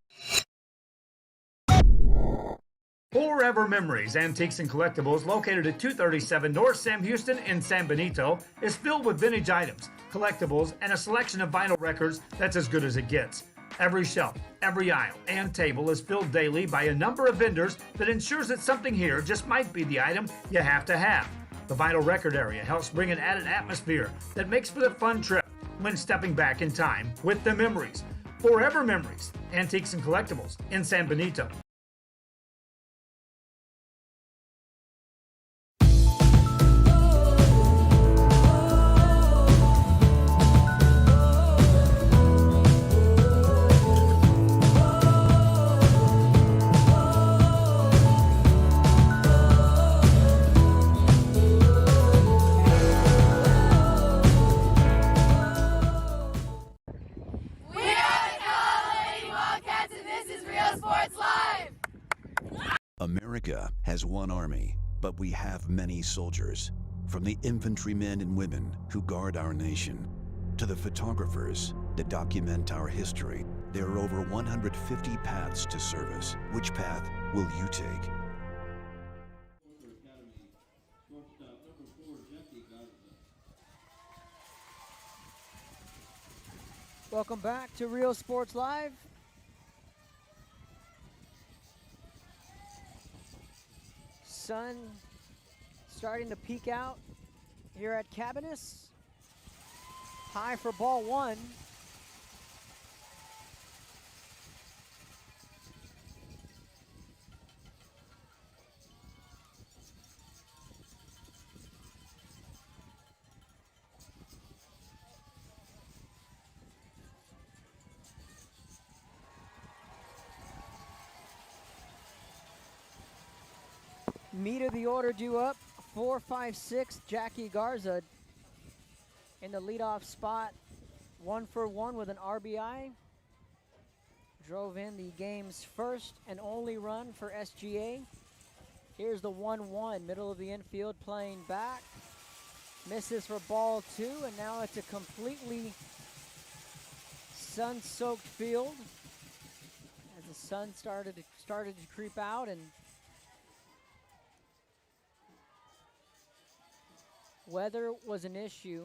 Forever Memories, Antiques and Collectibles, located at 237 North Sam Houston in San Benito, is filled with vintage items, collectibles, and a selection of vinyl records that's as good as it gets. Every shelf, every aisle, and table is filled daily by a number of vendors that ensures that something here just might be the item you have to have. The vinyl record area helps bring an added atmosphere that makes for the fun trip when stepping back in time with the memories. Forever Memories, Antiques and Collectibles in San Benito. America has one army, but we have many soldiers. From the infantrymen and women who guard our nation, to the photographers that document our history, there are over 150 paths to service. Which path will you take? Welcome back to Real Sports Live. Sun starting to peek out here at Cabanis. High for ball one. Meat of the order due up, 4-5-6, Jackie Garza in the leadoff spot, 1 for 1 with an RBI. Drove in the game's first and only run for SGA. Here's the 1-1, middle of the infield playing back. Misses for ball two, and now it's a completely sun-soaked field as the sun started to creep out, and weather was an issue.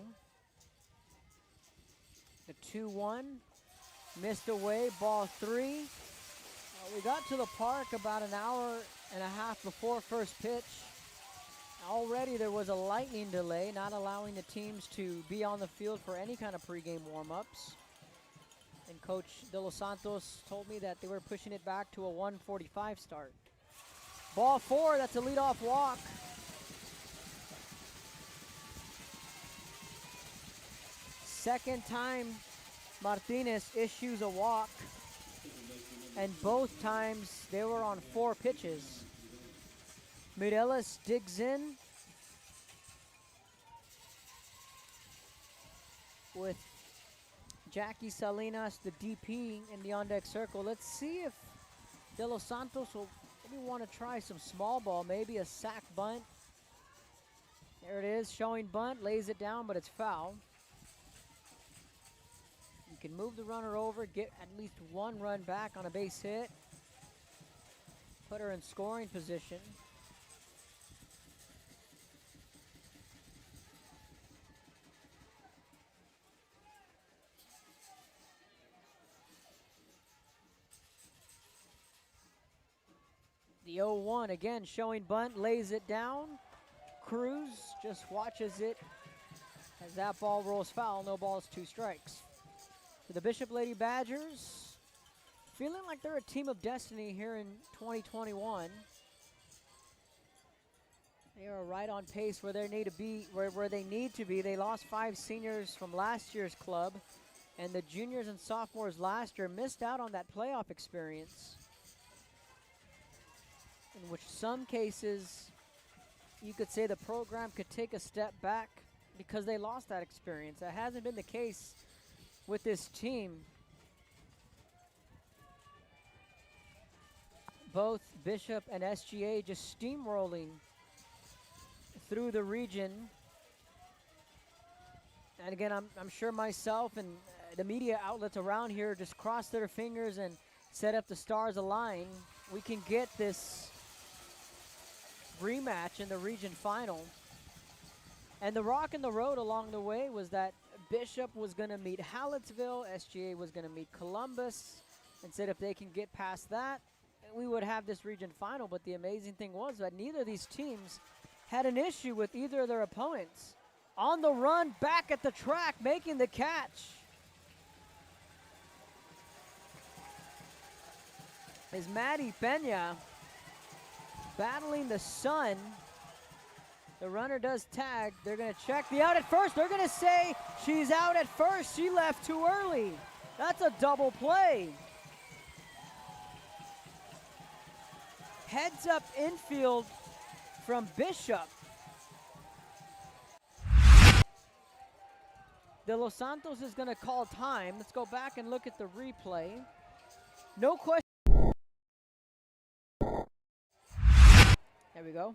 The 2-1, missed away, ball three. We got to the park about an hour and a half before first pitch. Already there was a lightning delay, not allowing the teams to be on the field for any kind of pregame warm-ups. And Coach De Los Santos told me that they were pushing it back to a 1:45 start. Ball four, that's a leadoff walk. Second time Martinez issues a walk, and both times they were on 4 pitches. Mireles digs in with Jackie Salinas, the DP, in the on-deck circle. Let's see if De Los Santos will maybe want to try some small ball, maybe a sac bunt. There it is, showing bunt, lays it down, but it's foul. You can move the runner over, get at least one run back on a base hit, put her in scoring position. The 0-1 again showing bunt, lays it down. Cruz just watches it as that ball rolls foul. No balls, 2 strikes. For the Bishop Lady Badgers, feeling like they're a team of destiny here in 2021. They are right on pace where they need to be. Where they need to be. They lost 5 seniors from last year's club, and the juniors and sophomores last year missed out on that playoff experience. In which some cases, you could say the program could take a step back because they lost that experience. That hasn't been the case with this team. Both Bishop and SGA just steamrolling through the region. And again, I'm sure myself and the media outlets around here just cross their fingers and set up the stars align. We can get this rematch in the region final. And the rock in the road along the way was that Bishop was going to meet Hallettsville, SGA was going to meet Columbus, and said if they can get past that, we would have this region final. But the amazing thing was that neither of these teams had an issue with either of their opponents. On the run, back at the track, making the catch is Maddie Pena, battling the sun. The runner does tag. They're going to check the out at first. They're going to say she's out at first. She left too early. That's a double play. Heads up infield from Bishop. De Los Santos is going to call time. Let's go back and look at the replay. No question. There we go.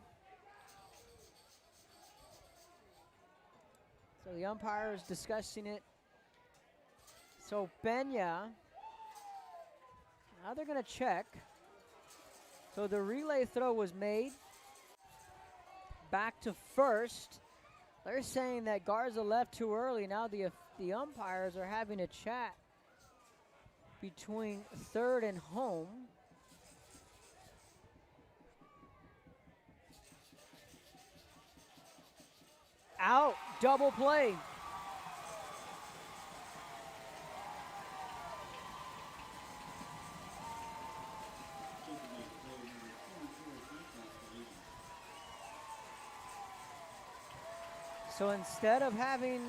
So the umpire is discussing it. So Benya, now they're going to check. So the relay throw was made back to first. They're saying that Garza left too early. Now the umpires are having a chat between third and home. Out, double play. So instead of having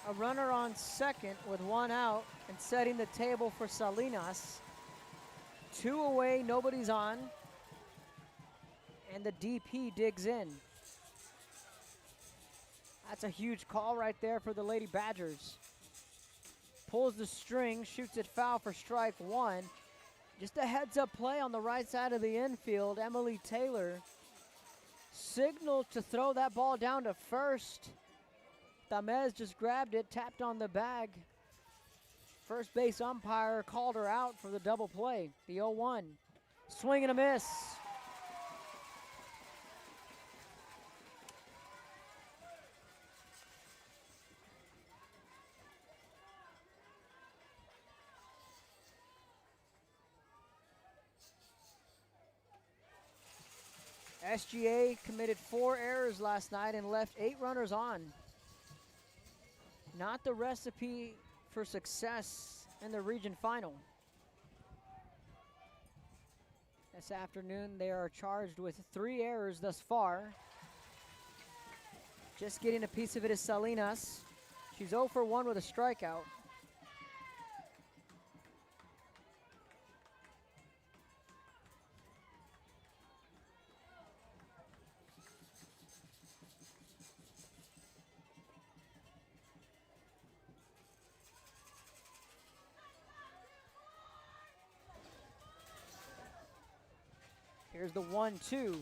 a runner on second with 1 out and setting the table for Salinas, 2 away, nobody's on, and the DP digs in. That's a huge call right there for the Lady Badgers. Pulls the string, shoots it foul for strike 1. Just a heads-up play on the right side of the infield. Emily Taylor signaled to throw that ball down to first. Tamez just grabbed it, tapped on the bag. First base umpire called her out for the double play. The 0-1. Swing and a miss. SGA committed 4 errors last night and left 8 runners on. Not the recipe for success in the region final. This afternoon, they are charged with 3 errors thus far. Just getting a piece of it is Salinas. She's 0 for 1 with a strikeout. Here's the 1-2.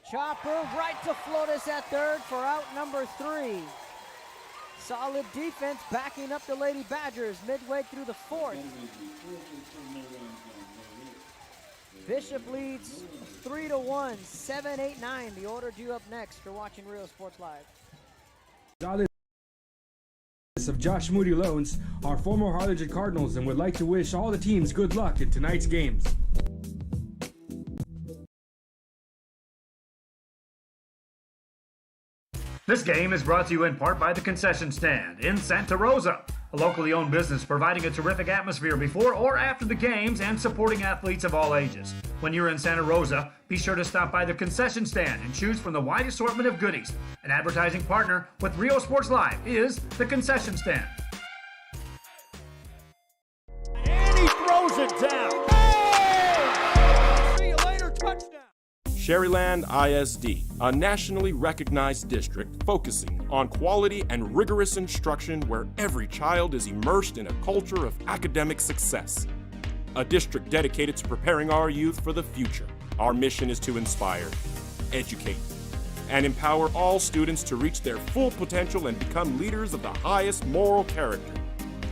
Chopper right to Flores at third for out number 3. Solid defense backing up the Lady Badgers midway through the 4th. Bishop leads 3-1, 7-8-9. The order due up next. You're watching Real Sports Live. Of Josh Moody Loans are former Harlingen Cardinals and would like to wish all the teams good luck in tonight's games. This game is brought to you in part by the Concession Stand in Santa Rosa, a locally owned business providing a terrific atmosphere before or after the games and supporting athletes of all ages. When you're in Santa Rosa, be sure to stop by the Concession Stand and choose from the wide assortment of goodies. An advertising partner with Rio Sports Live is the Concession Stand. And he throws it down. Oh! See you later, touchdown. Sherryland ISD, a nationally recognized district focusing on quality and rigorous instruction where every child is immersed in a culture of academic success. A district dedicated to preparing our youth for the future. Our mission is to inspire, educate, and empower all students to reach their full potential and become leaders of the highest moral character.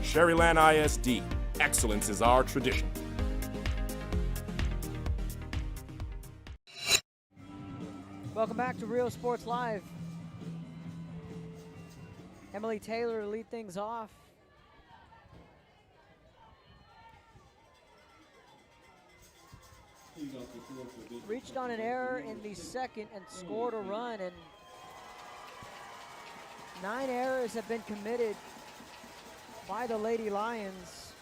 Sherryland ISD, excellence is our tradition. Welcome back to Real Sports Live. Emily Taylor to lead things off. Reached on an error in the second and scored a run, and 9 errors have been committed by the Lady Lions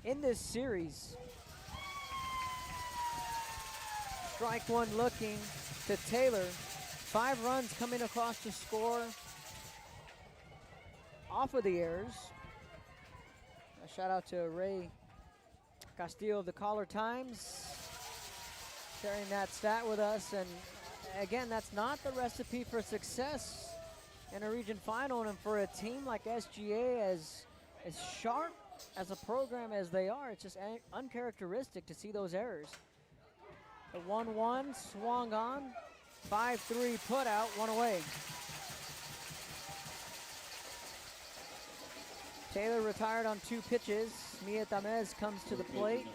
in this series. Strike one looking to Taylor. 5 runs coming across to score off of the errors. A shout out to Ray Castillo of the Caller Times sharing that stat with us. And again, that's not the recipe for success in a region final, and for a team like SGA as sharp as a program as they are, it's just uncharacteristic to see those errors. The 1-1 swung on, 5-3 put out, 1 away. Taylor retired on 2 pitches. Mia Tamez comes to the plate.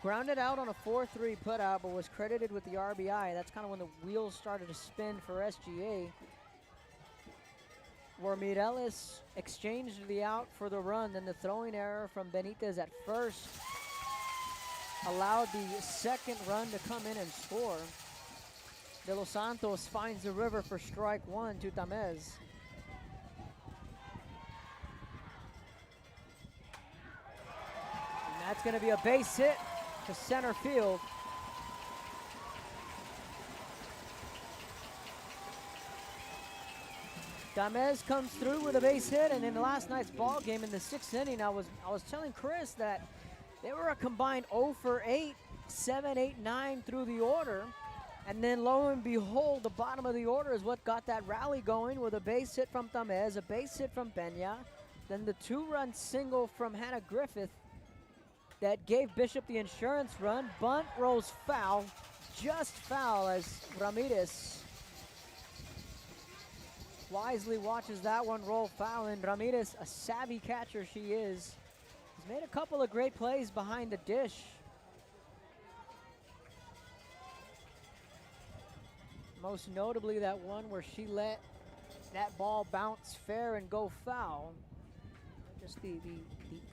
Grounded out on a 4-3 put out, but was credited with the RBI. That's kind of when the wheels started to spin for SGA, where Mireles exchanged the out for the run. Then the throwing error from Benitez at first allowed the second run to come in and score. De Los Santos finds the river for strike one to Tamez. And that's going to be a base hit to center field. Tamez comes through with a base hit, and in last night's ball game in the 6th inning, I was telling Chris that they were a combined 0 for 8, 7, 8, 9 through the order. And then lo and behold, the bottom of the order is what got that rally going, with a base hit from Tamez, a base hit from Peña, then the 2-run single from Hannah Griffith that gave Bishop the insurance run. Bunt rolls foul, just foul, as Ramirez wisely watches that one roll foul. And Ramirez, a savvy catcher she is, made a couple of great plays behind the dish. Most notably that one where she let that ball bounce fair and go foul. Just the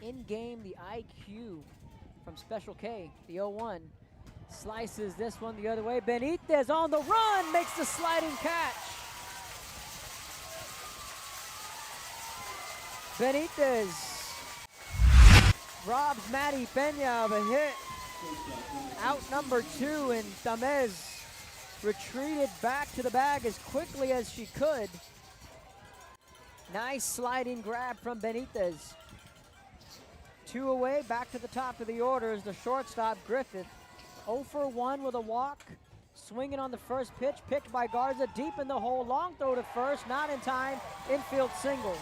in-game, the IQ from Special K, the 0-1. Slices this one the other way. Benitez on the run, makes the sliding catch. Benitez robs Maddie Peña of a hit. Out number 2, and Tamez retreated back to the bag as quickly as she could. Nice sliding grab from Benitez. 2 away, back to the top of the order is the shortstop, Griffith. 0 for 1 with a walk. Swinging on the first pitch, picked by Garza, deep in the hole, long throw to first, not in time, infield single.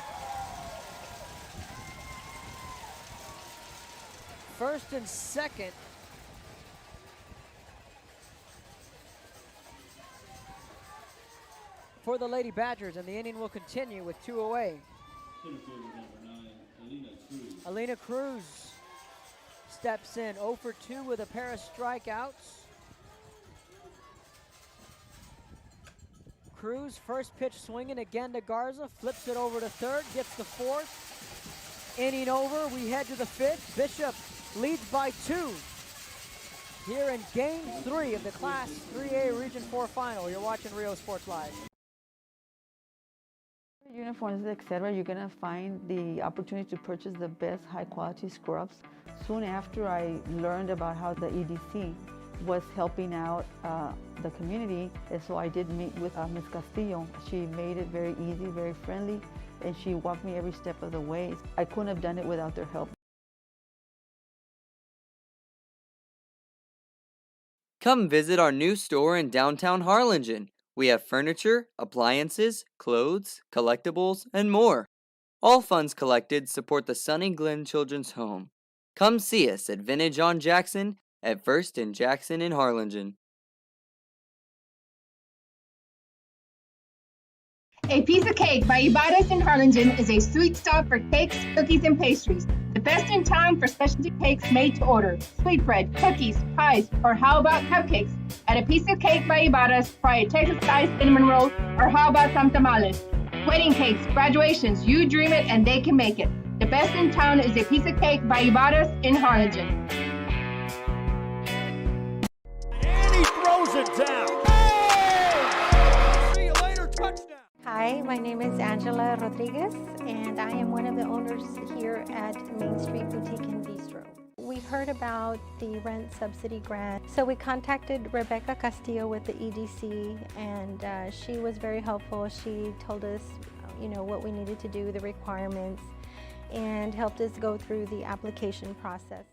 First and second. For the Lady Badgers, and the inning will continue with 2 away. Alina Cruz steps in, 0 for 2 with a pair of strikeouts. Cruz, first pitch swinging again to Garza, flips it over to third, gets the 4th. Inning over, we head to the 5th. Bishop leads by 2. here in Game 3 of the Class 3A Region 4 Final. You're watching Rio Sports Live. Uniforms, etc., you're gonna find the opportunity to purchase the best high-quality scrubs. Soon after I learned about how the EDC was helping out the community, and so I did meet with Ms. Castillo. She made it very easy, very friendly, and she walked me every step of the way. I couldn't have done it without their help. Come visit our new store in downtown Harlingen. We have furniture, appliances, clothes, collectibles, and more. All funds collected support the Sunny Glen Children's Home. Come see us at Vintage on Jackson at First and Jackson in Harlingen. A Piece of Cake by Ibarras in Harlingen is a sweet stop for cakes, cookies, and pastries. The best in town for specialty cakes made to order. Sweetbread, cookies, pies, or how about cupcakes? At A Piece of Cake by Ibarras, try a Texas-style cinnamon roll, or how about some tamales? Wedding cakes, graduations, you dream it and they can make it. The best in town is A Piece of Cake by Ibarras in Harlingen. And he throws it down. Oh! See you later, touchdown. Hi, my name is Angela Rodriguez, and I am one of the owners here at Main Street Boutique and Bistro. We heard about the rent subsidy grant, so we contacted Rebecca Castillo with the EDC, and she was very helpful. She told us, what we needed to do, the requirements, and helped us go through the application process.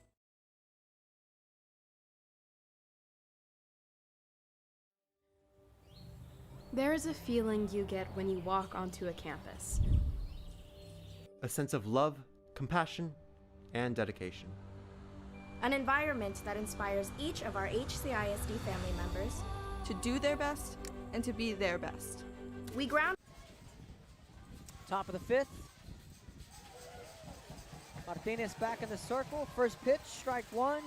There is a feeling you get when you walk onto a campus. A sense of love, compassion, and dedication. An environment that inspires each of our HCISD family members to do their best and to be their best. We ground. Top of the fifth. Martinez back in the circle. First pitch, strike one.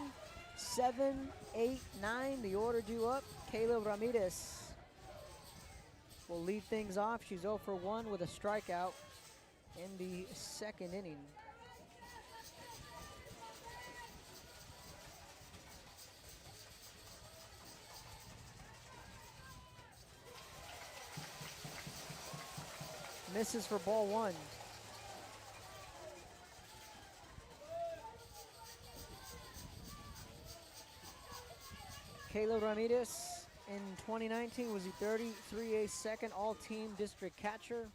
7, 8, 9. The order due up. Caleb Ramirez will lead things off. She's 0 for 1 with a strikeout in the second inning. Misses for ball one. Kayla Ramirez in 2019 was the 33A second all-team district catcher.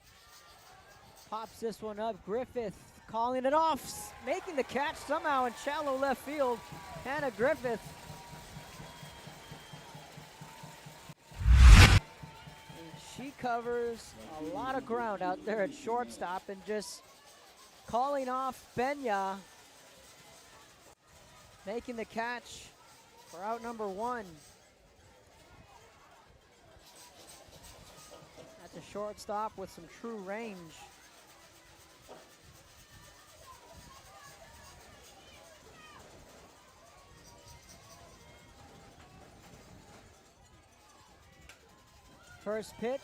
Pops this one up. Griffith calling it off, making the catch somehow in shallow left field. Hannah Griffith. She covers a lot of ground out there at shortstop and just calling off Benya, making the catch for out number one. That's a shortstop with some true range. First pitch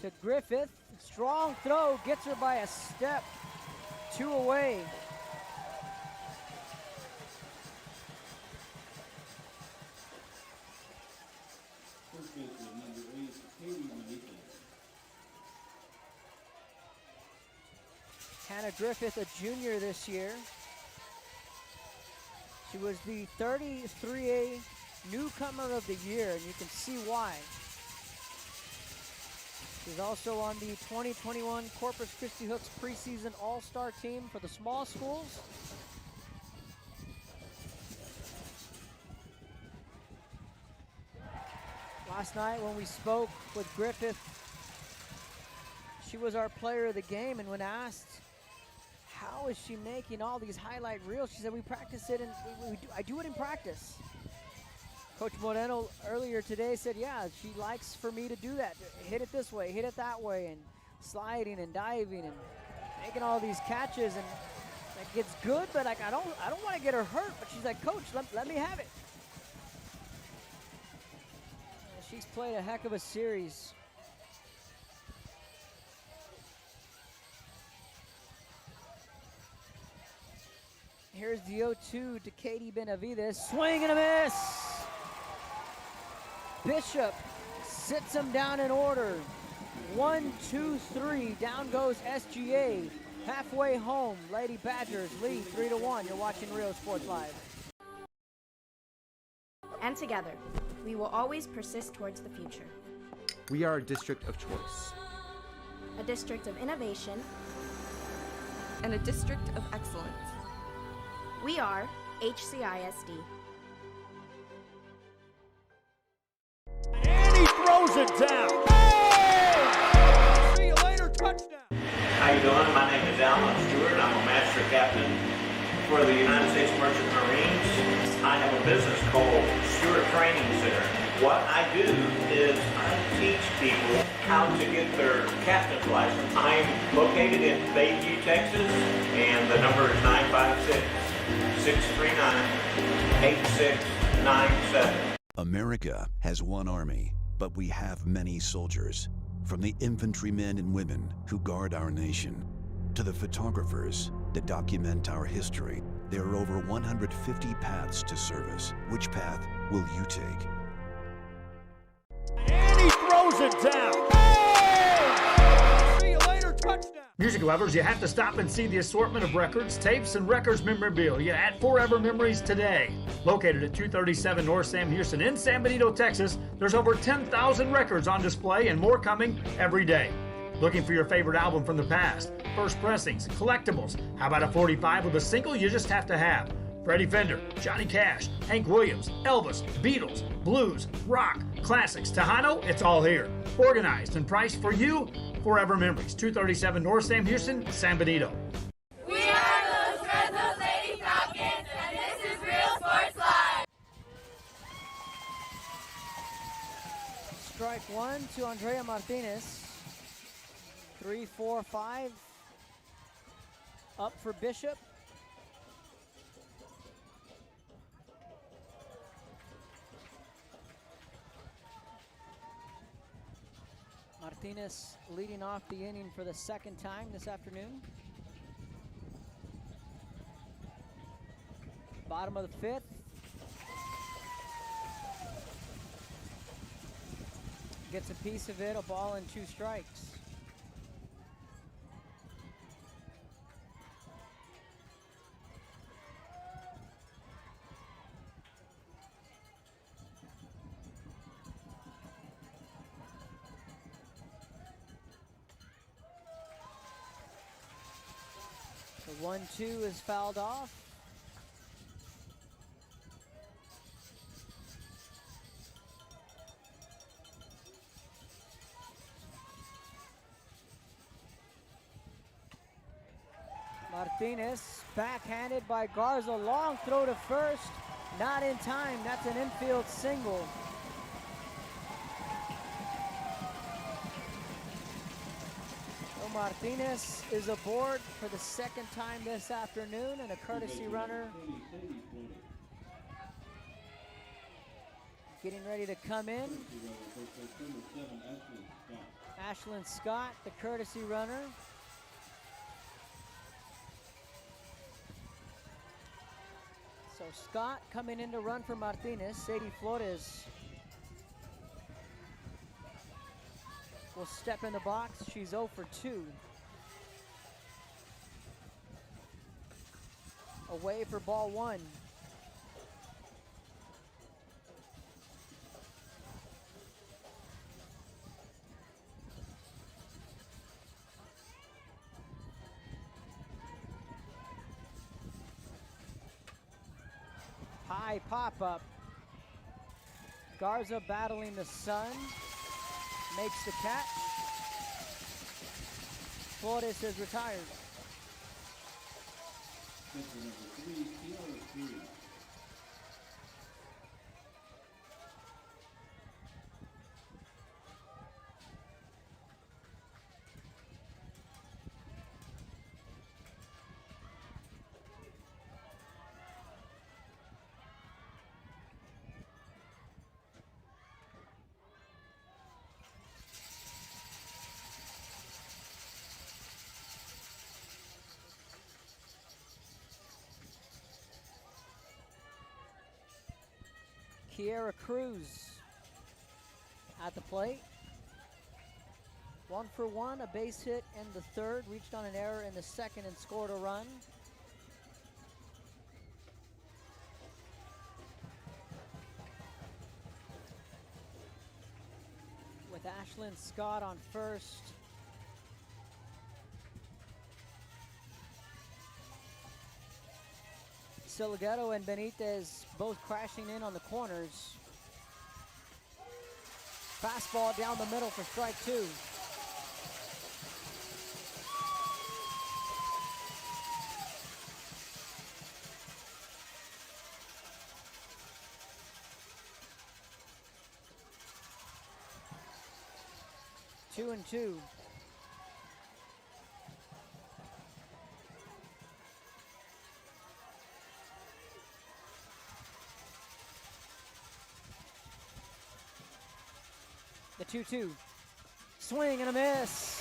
to Griffith. Strong throw, gets her by a step. 2 away. Hannah Griffith, a junior this year. She was the 33A Newcomer of the Year, and you can see why. She's also on the 2021 Corpus Christi Hooks preseason all-star team for the small schools. Last night when we spoke with Griffith, she was our player of the game, and when asked how is she making all these highlight reels, she said we practice it and I do it in practice. Coach Moreno earlier today said, yeah, she likes for me to do that. Hit it this way, hit it that way, and sliding and diving and making all these catches. And like, it's good, but like I don't want to get her hurt. But she's like, Coach, let me have it. She's played a heck of a series. Here's the 0-2 to Katie Benavides. Swing and a miss. Bishop sits him down in order. 1, 2, 3. Down goes SGA. Halfway home, Lady Badgers lead 3-1. You're watching Real Sports Live. And together, we will always persist towards the future. We are a district of choice. A district of innovation. And a district of excellence. We are HCISD. And he throws it down. Oh! See you later, touchdown. How you doing? My name is Alan Stewart. I'm a master captain for the United States Merchant Marines. I have a business called Stewart Training Center. What I do is I teach people how to get their captain's license. I'm located in Bayview, Texas, and the number is 956-639-8697. America has one army, but we have many soldiers. From the infantrymen and women who guard our nation, to the photographers that document our history, there are over 150 paths to service. Which path will you take? And he throws it down. Oh! See you later, touchdown. Music lovers, you have to stop and see the assortment of records, tapes, and records memorabilia at Forever Memories today. Located at 237 North Sam Houston in San Benito, Texas, there's over 10,000 records on display and more coming every day. Looking for your favorite album from the past, first pressings, collectibles. How about a 45 with a single you just have to have? Freddie Fender, Johnny Cash, Hank Williams, Elvis, Beatles, blues, rock, classics, Tejano, it's all here. Organized and priced for you. Forever Memories, 237 North Sam Houston, San Benito. We are Los Fresnos Lady Falcons, and this is Real Sports Live. Strike one to Andrea Martinez. 3-4-5. Up for Bishop. Martinez leading off the inning for the second time this afternoon. Bottom of the fifth. Gets a piece of it, a ball and 2 strikes. The 1-2 is fouled off. Martinez backhanded by Garza. Long throw to first. Not in time. That's an infield single. Martinez is aboard for the second time this afternoon, and a courtesy runner getting ready to come in. Ashlyn Scott, the courtesy runner. So Scott coming in to run for Martinez. Sadie Flores will step in the box. She's 0 for 2. Away for ball 1. High pop-up. Garza battling the sun. Makes the catch. Flores is retired. Kiera Cruz at the plate. 1 for 1, a base hit in the third, reached on an error in the second and scored a run. With Ashlyn Scott on first. Silguero and Benitez both crashing in on the corners. Fastball down the middle for strike 2. Two and two. The 2-2. Swing and a miss.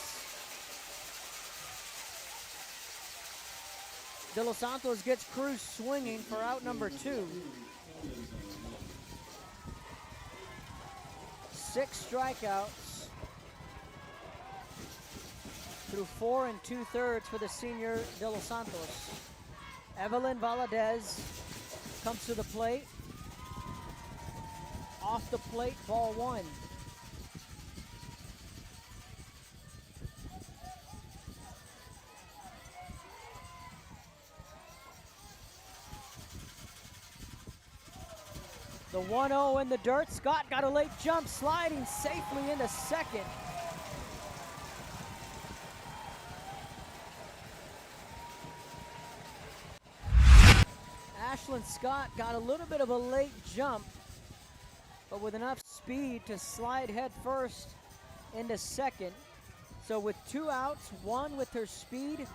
De Los Santos gets Cruz swinging for out number 2. 6 strikeouts through 4 2/3 for the senior De Los Santos. Evelyn Valadez comes to the plate. Off the plate, ball 1. The 1-0 in the dirt. Scott got a late jump, sliding safely into second. Ashlyn Scott got a little bit of a late jump, but with enough speed to slide head first into second. So with 2 outs, 1 with her speed,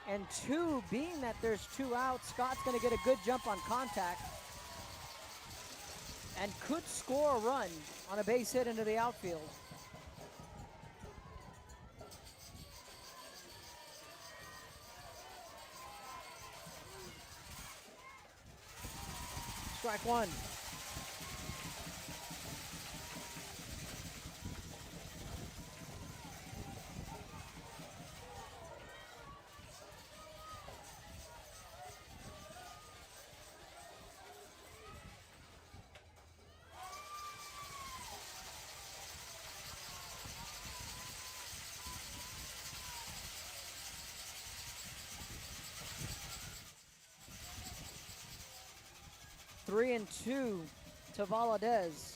and 2 being that there's 2 outs, Scott's going to get a good jump on contact and could score a run on a base hit into the outfield. Strike 1. Three and 2 to Valadez.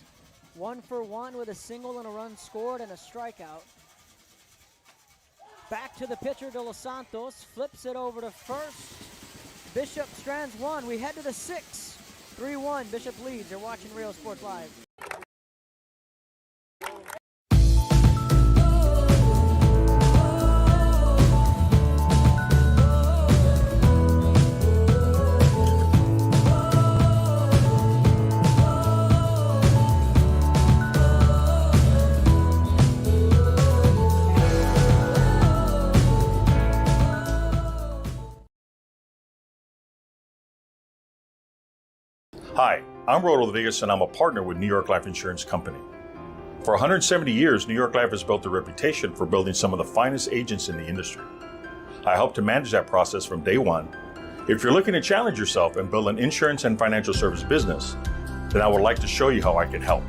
1 for 1 with a single and a run scored and a strikeout. Back to the pitcher, De Los Santos. Flips it over to first. Bishop strands 1. We head to the 6th. 3-1. Bishop leads. You're watching Real Sports Live. Hi, I'm Rodriguez and I'm a partner with New York Life Insurance Company. For 170 years, New York Life has built a reputation for building some of the finest agents in the industry. I help to manage that process from day one. If you're looking to challenge yourself and build an insurance and financial service business, then I would like to show you how I can help.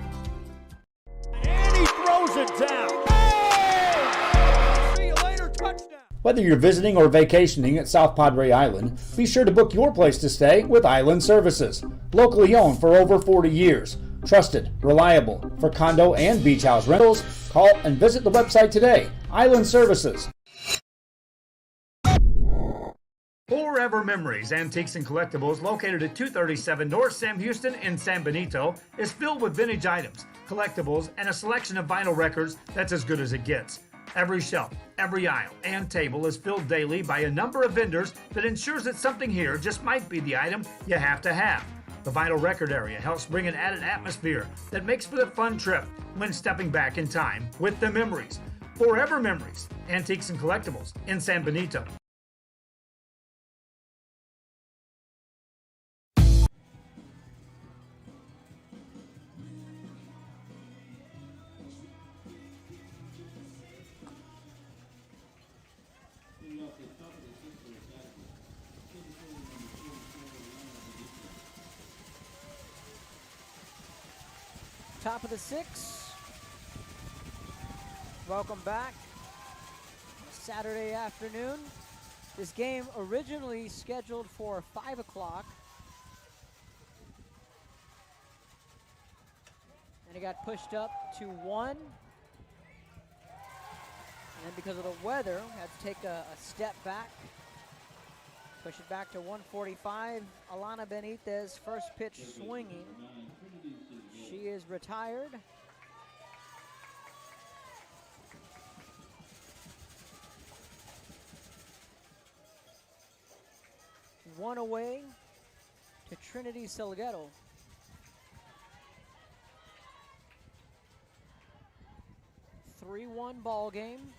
And he throws it down. Hey! See you later, touchdown. Whether you're visiting or vacationing at South Padre Island, be sure to book your place to stay with Island Services. Locally owned for over 40 years. Trusted, reliable for condo and beach house rentals. Call and visit the website today. Island Services. Forever Memories, Antiques and Collectibles, located at 237 North Sam Houston in San Benito, is filled with vintage items, collectibles, and a selection of vinyl records that's as good as it gets. Every shelf, every aisle, and table is filled daily by a number of vendors that ensures that something here just might be the item you have to have. The vinyl record area helps bring an added atmosphere that makes for the fun trip when stepping back in time with the memories. Forever Memories, Antiques and Collectibles in San Benito. Top of the 6th. Welcome back. Saturday afternoon. This game originally scheduled for 5 o'clock. And it got pushed up to 1. And then because of the weather, had to take a step back. Push it back to 1:45. Alana Benitez, first pitch swinging. She is retired. One away to Trinity Salguero. A 3-1 ball game.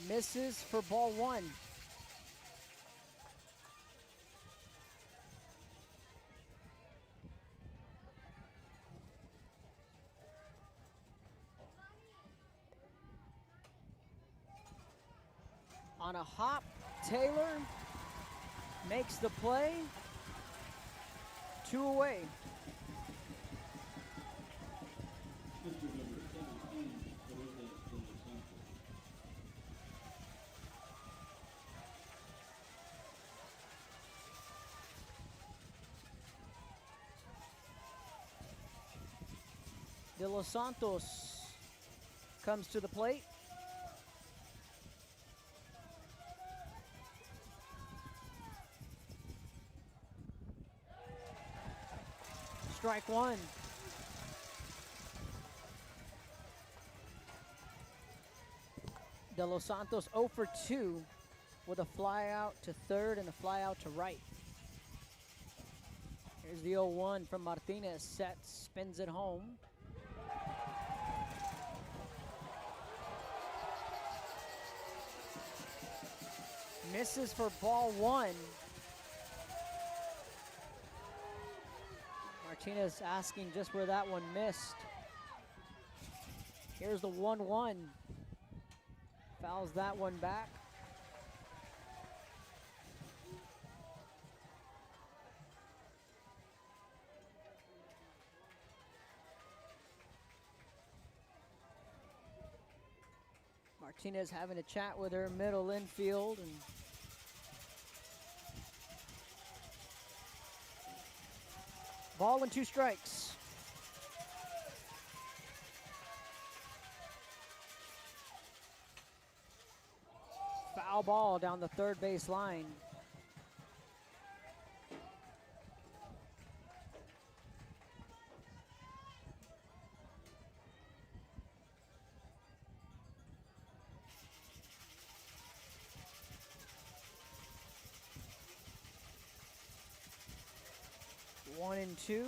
Misses for ball 1. On a hop, Taylor makes the play. 2 away. De Los Santos comes to the plate. Strike 1. De Los Santos 0 for 2 with a fly out to third and a fly out to right. Here's the 0-1 from Martinez. Sets, spins it home. Misses for ball 1. Martinez asking just where that one missed. Here's the 1-1. Fouls that one back. Martinez having a chat with her middle infield, and ball and 2 strikes. Foul ball down the third base line. One and 2.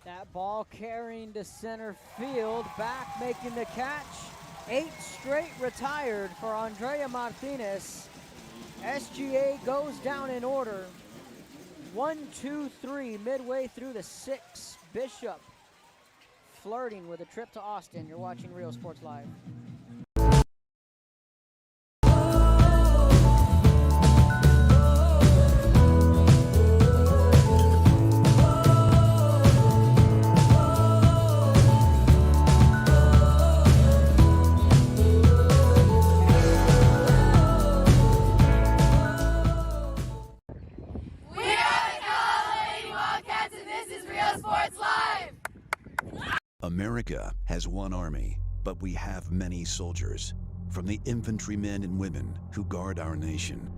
That ball carrying to center field, back making the catch. 8 straight retired for Andrea Martinez. SGA goes down in order. 1, 2, 3, midway through the 6th. Bishop flirting with a trip to Austin. You're watching Real Sports Live. America has one army, but we have many soldiers. From the infantrymen and women who guard our nation,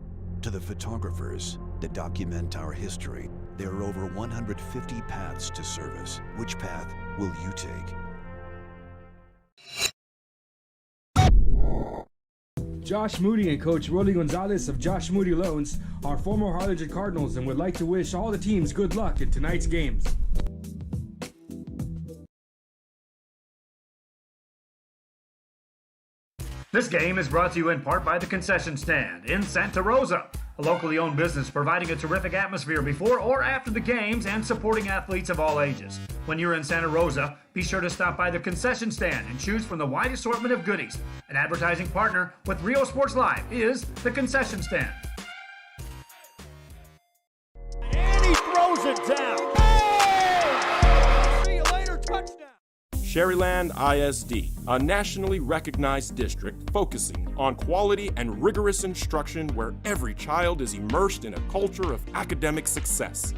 to the photographers that document our history, there are over 150 paths to service. Which path will you take? Josh Moody and Coach Rolly Gonzalez of Josh Moody Loans are former Harlingen Cardinals and would like to wish all the teams good luck in tonight's games. This game is brought to you in part by the concession stand in Santa Rosa. a locally owned business providing a terrific atmosphere before or after the games and supporting athletes of all ages. When you're in Santa Rosa, be sure to stop by the concession stand and choose from the wide assortment of goodies. An advertising partner with Rio Sports Live is the concession stand. And he throws it down. Oh! See you later, touchdown. Sherryland ISD, a nationally recognized district focusing on quality and rigorous instruction where every child is immersed in a culture of academic success.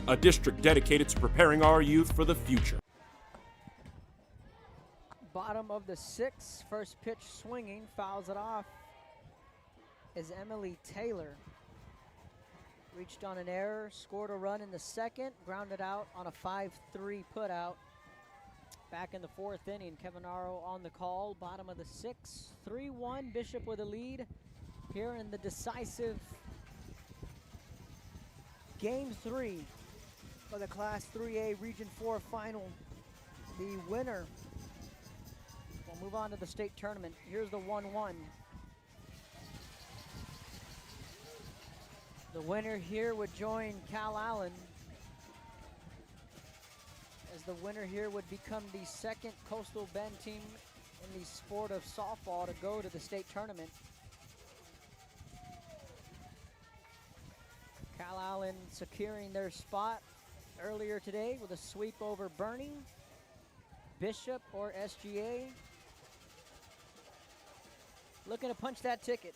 A district dedicated to preparing our youth for the future. Bottom of the 6th, first pitch swinging, fouls it off is Emily Taylor. Reached on an error, scored a run in the 2nd, grounded out on a 5-3 putout. Back in the 4th inning, Kevin Arrow on the call. Bottom of the 6th, 3-1, Bishop with a lead here in the decisive Game 3 of the Class 3A Region 4 final. The winner will move on to the state tournament. Here's the 1-1. The winner here would join Cal Allen, as the winner here would become the 2nd Coastal Bend team in the sport of softball to go to the state tournament. Cal Allen securing their spot earlier today with a sweep over Bernie, Bishop, or SGA. Looking to punch that ticket.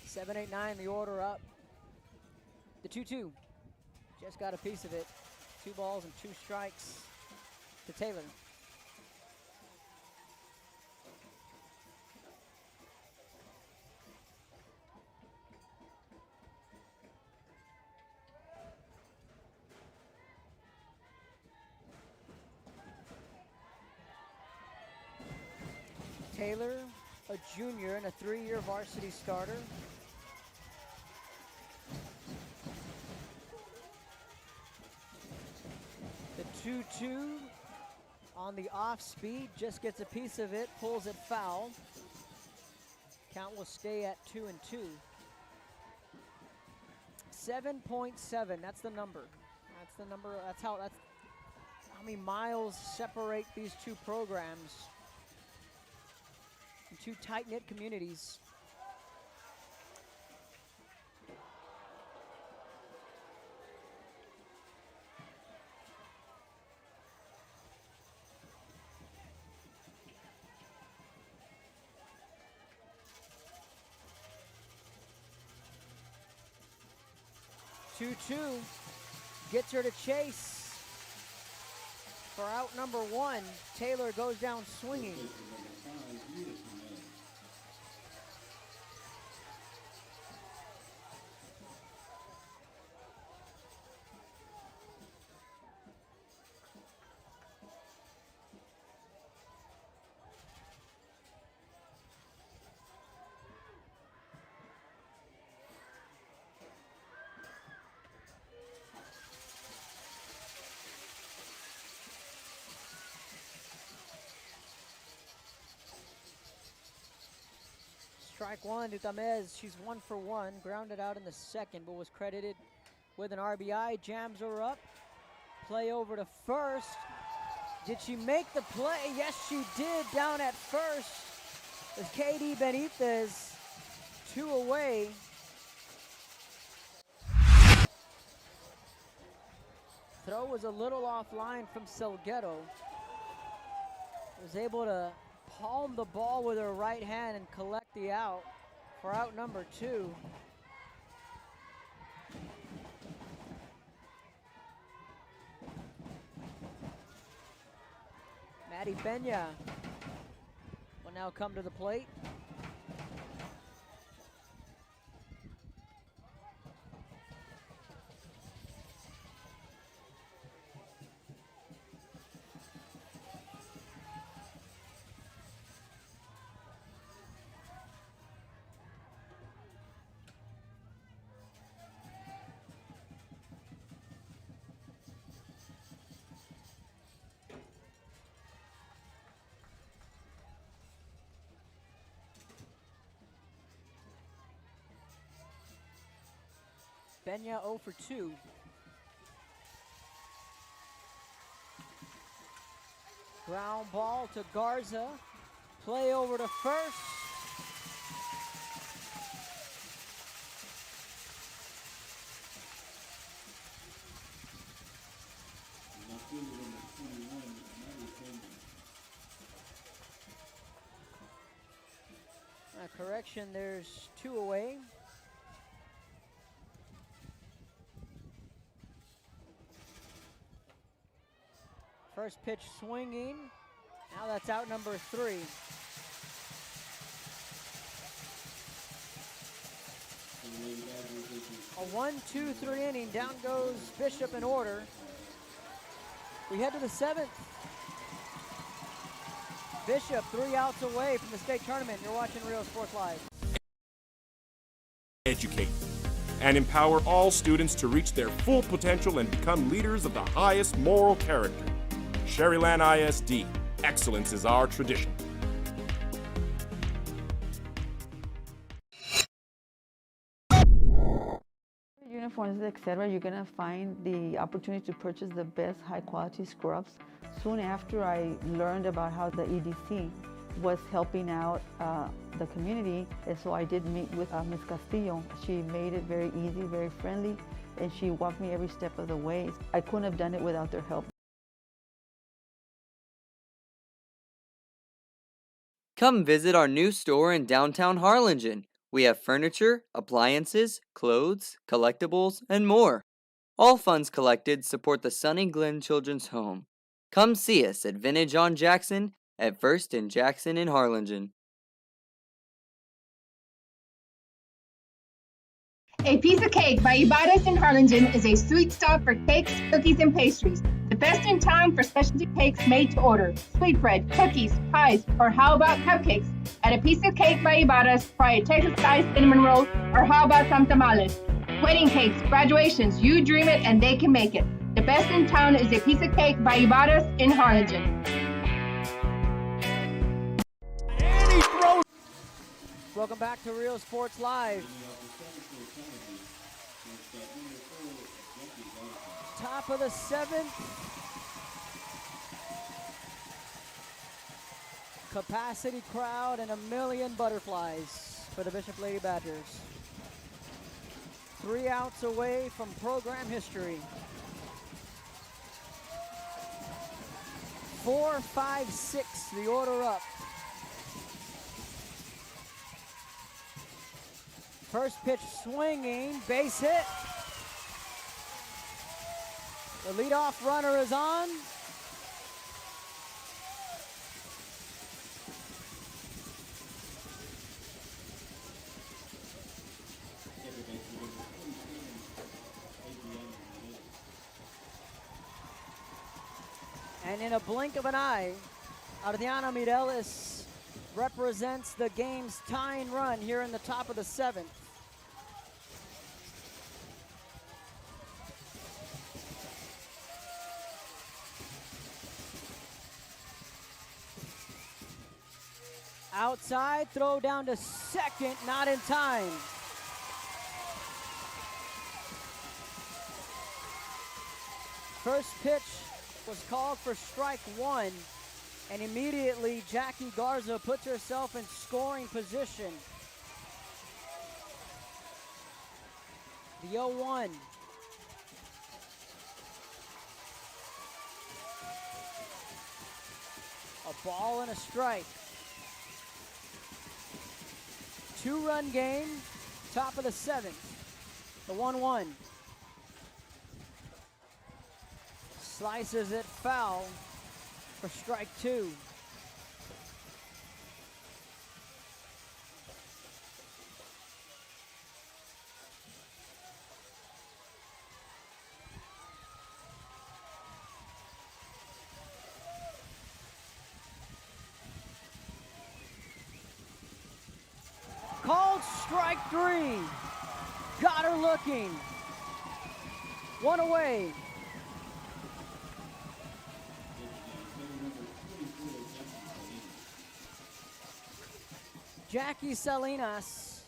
7-8-9, the order up. The 2-2. Just got a piece of it. 2 balls and 2 strikes to Taylor. Taylor, a junior and a 3-year varsity starter. The 2-2 on the off speed, just gets a piece of it, pulls it foul. Count will stay at 2-2. 7.7, that's the number. That's the number, that's how many miles separate these two programs. In 2 tight-knit communities. Two gets her to chase for out number 1. Taylor goes down swinging. Strike 1 to Tamez. She's 1 for 1. Grounded out in the 2nd, but was credited with an RBI. Jams her up. Play over to first. Did she make the play? Yes, she did down at first. With KD Benitez 2 away. Throw was a little offline from Salguero. Was able to palm the ball with her right hand and collect the out for out number 2. Maddie Pena will now come to the plate. Benya 0 for 2. Ground ball to Garza. Play over to first. Correction, there's 2 away. First pitch swinging. Now that's out number 3. A 1-2-3 inning. Down goes Bishop in order. We head to the 7th. Bishop 3 outs away from the state tournament. You're watching Real Sports Live. Educate and empower all students to reach their full potential and become leaders of the highest moral character. Sherryland ISD, excellence is our tradition. Uniforms, etc., you're going to find the opportunity to purchase the best high quality scrubs. Soon after I learned about how the EDC was helping out the community, and so I did meet with Ms. Castillo. She made it very easy, very friendly, and she walked me every step of the way. I couldn't have done it without their help. Come visit our new store in downtown Harlingen. We have furniture, appliances, clothes, collectibles, and more. All funds collected support the Sunny Glen Children's Home. Come see us at Vintage on Jackson at First and Jackson in Harlingen. A Piece of Cake by Ibarras in Harlingen is a sweet stop for cakes, cookies, and pastries. The best in town for specialty cakes made to order. Sweetbread, cookies, pies, or how about cupcakes? At A Piece of Cake by Ibarras, try a Texas-style cinnamon roll, or how about some tamales? Wedding cakes, graduations, you dream it and they can make it. The best in town is A Piece of Cake by Ibarras in Harlingen. Welcome back to Real Sports Live. Top of the 7th. Capacity crowd and 1,000,000 butterflies for the Bishop Lady Badgers. 3 outs away from program history. 4, 5, 6, the order up. First pitch swinging, base hit. The leadoff runner is on. And in a blink of an eye, Ardiana Mireles represents the game's tying run here in the top of the 7th. Outside, throw down to second, not in time. First pitch was called for strike 1, and immediately Jackie Garza puts herself in scoring position. The 0-1. A ball and a strike. 2-run game, top of the 7th. The 1-1. Slices it foul for strike 2. Called strike 3. Got her looking. 1 away. Jackie Salinas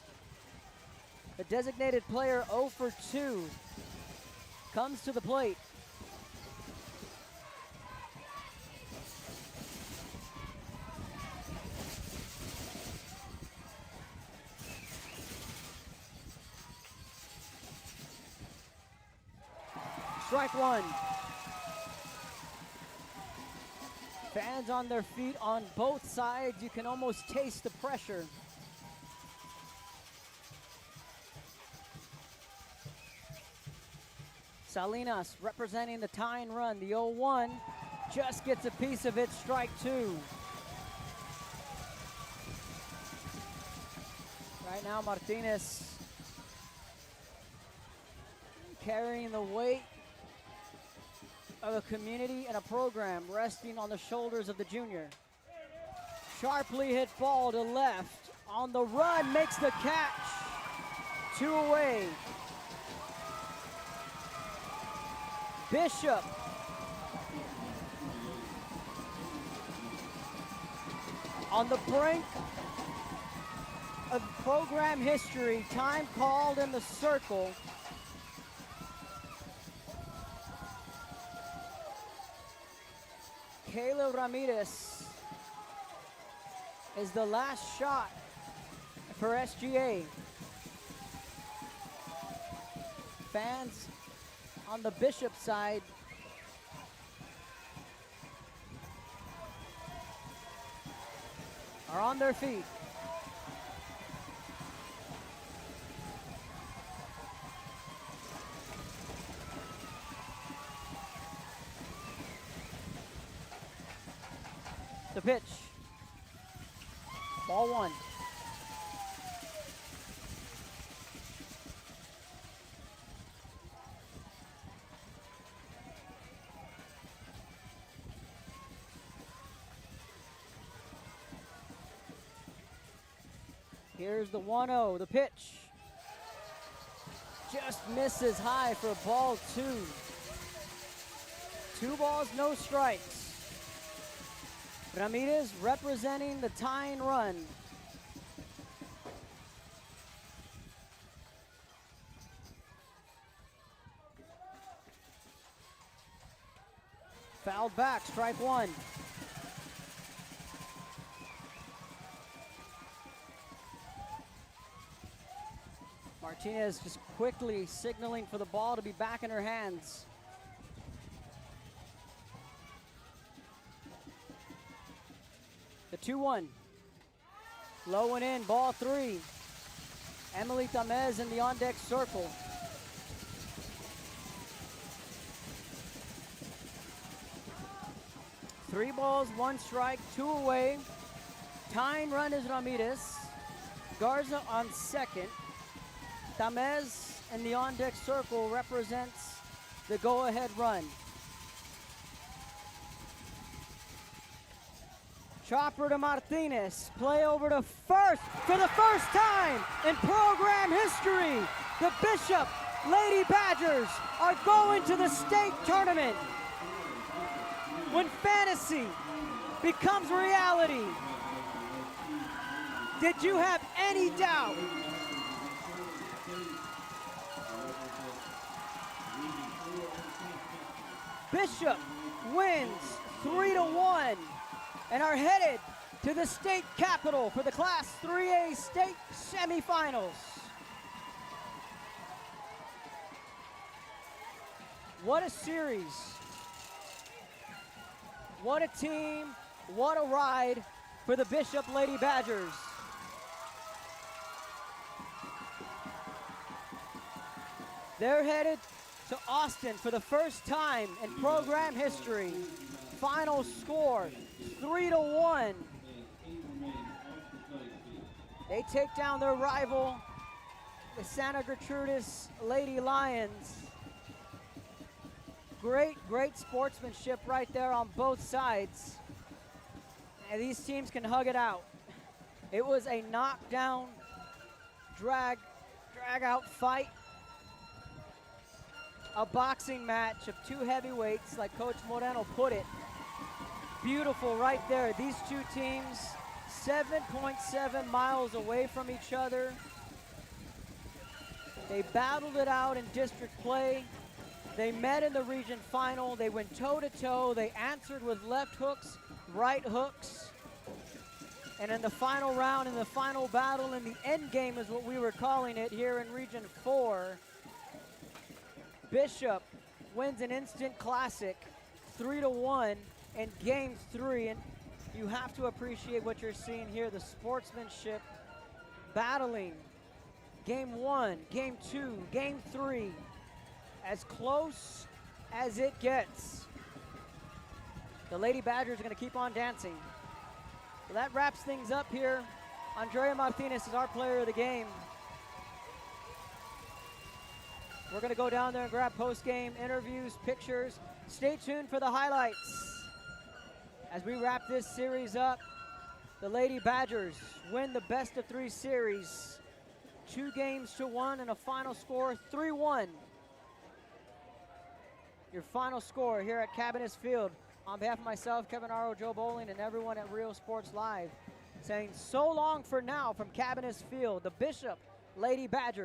The designated player 0 for 2 comes to the plate. Strike one. Fans on their feet on both sides. You can almost taste the pressure. Salinas representing the tie and run. The 0-1 just gets a piece of it. Strike two. Right now, Martinez carrying the weight of a community and a program resting on the shoulders of the junior. Sharply hit ball to left. On the run, makes the catch. 2 away. Bishop. On the brink of program history, time called in the circle. Kayla Ramirez is the last shot for SGA. Fans on the Bishop side are on their feet. The pitch. Ball one. Here's the 1-0, the pitch. Just misses high for ball two. 2 balls, no strikes. Ramirez representing the tie and run. Fouled back, strike one. Martinez just quickly signaling for the ball to be back in her hands. The 2-1. Low and in, ball 3. Emily Tamez in the on-deck circle. Three balls, 1 strike, 2 away. Tying run is Ramirez. Garza on second. Tamez in the on-deck circle represents the go-ahead run. Chopper to Martinez, play over to first. For the first time in program history, the Bishop Lady Badgers are going to the state tournament. When fantasy becomes reality, did you have any doubt? Bishop wins 3-1 and are headed to the state capitol for the Class 3A state semifinals. What a series. What a team, what a ride for the Bishop Lady Badgers. They're headed to Austin for the first time in program history. Final score, 3-1. They take down their rival, the Santa Gertrudis Lady Lions. Great, great sportsmanship right there on both sides. And these teams can hug it out. It was a knockdown, drag out fight. A boxing match of 2 heavyweights, like Coach Moreno put it. Beautiful right there. These two teams, 7.7 miles away from each other. They battled it out in district play. They met in the region final. They went toe-to-toe. They answered with left hooks, right hooks. And in the final round, in the final battle, in the end game is what we were calling it here in Region 4, Bishop wins an instant classic 3-1 in Game 3. And you have to appreciate what you're seeing here, the sportsmanship battling. Game 1, Game 2, Game 3, as close as it gets. The Lady Badgers are going to keep on dancing. So that wraps things up here. Andrea Martinez is our player of the game. We're going to go down there and grab post-game interviews, pictures. Stay tuned for the highlights. As we wrap this series up, the Lady Badgers win the best-of-3 series, 2-1 and a final score 3-1. Your final score here at Cabinets Field. On behalf of myself, Kevin Arrow, Joe Bowling, and everyone at Real Sports Live, saying so long for now from Cabinets Field, the Bishop Lady Badgers.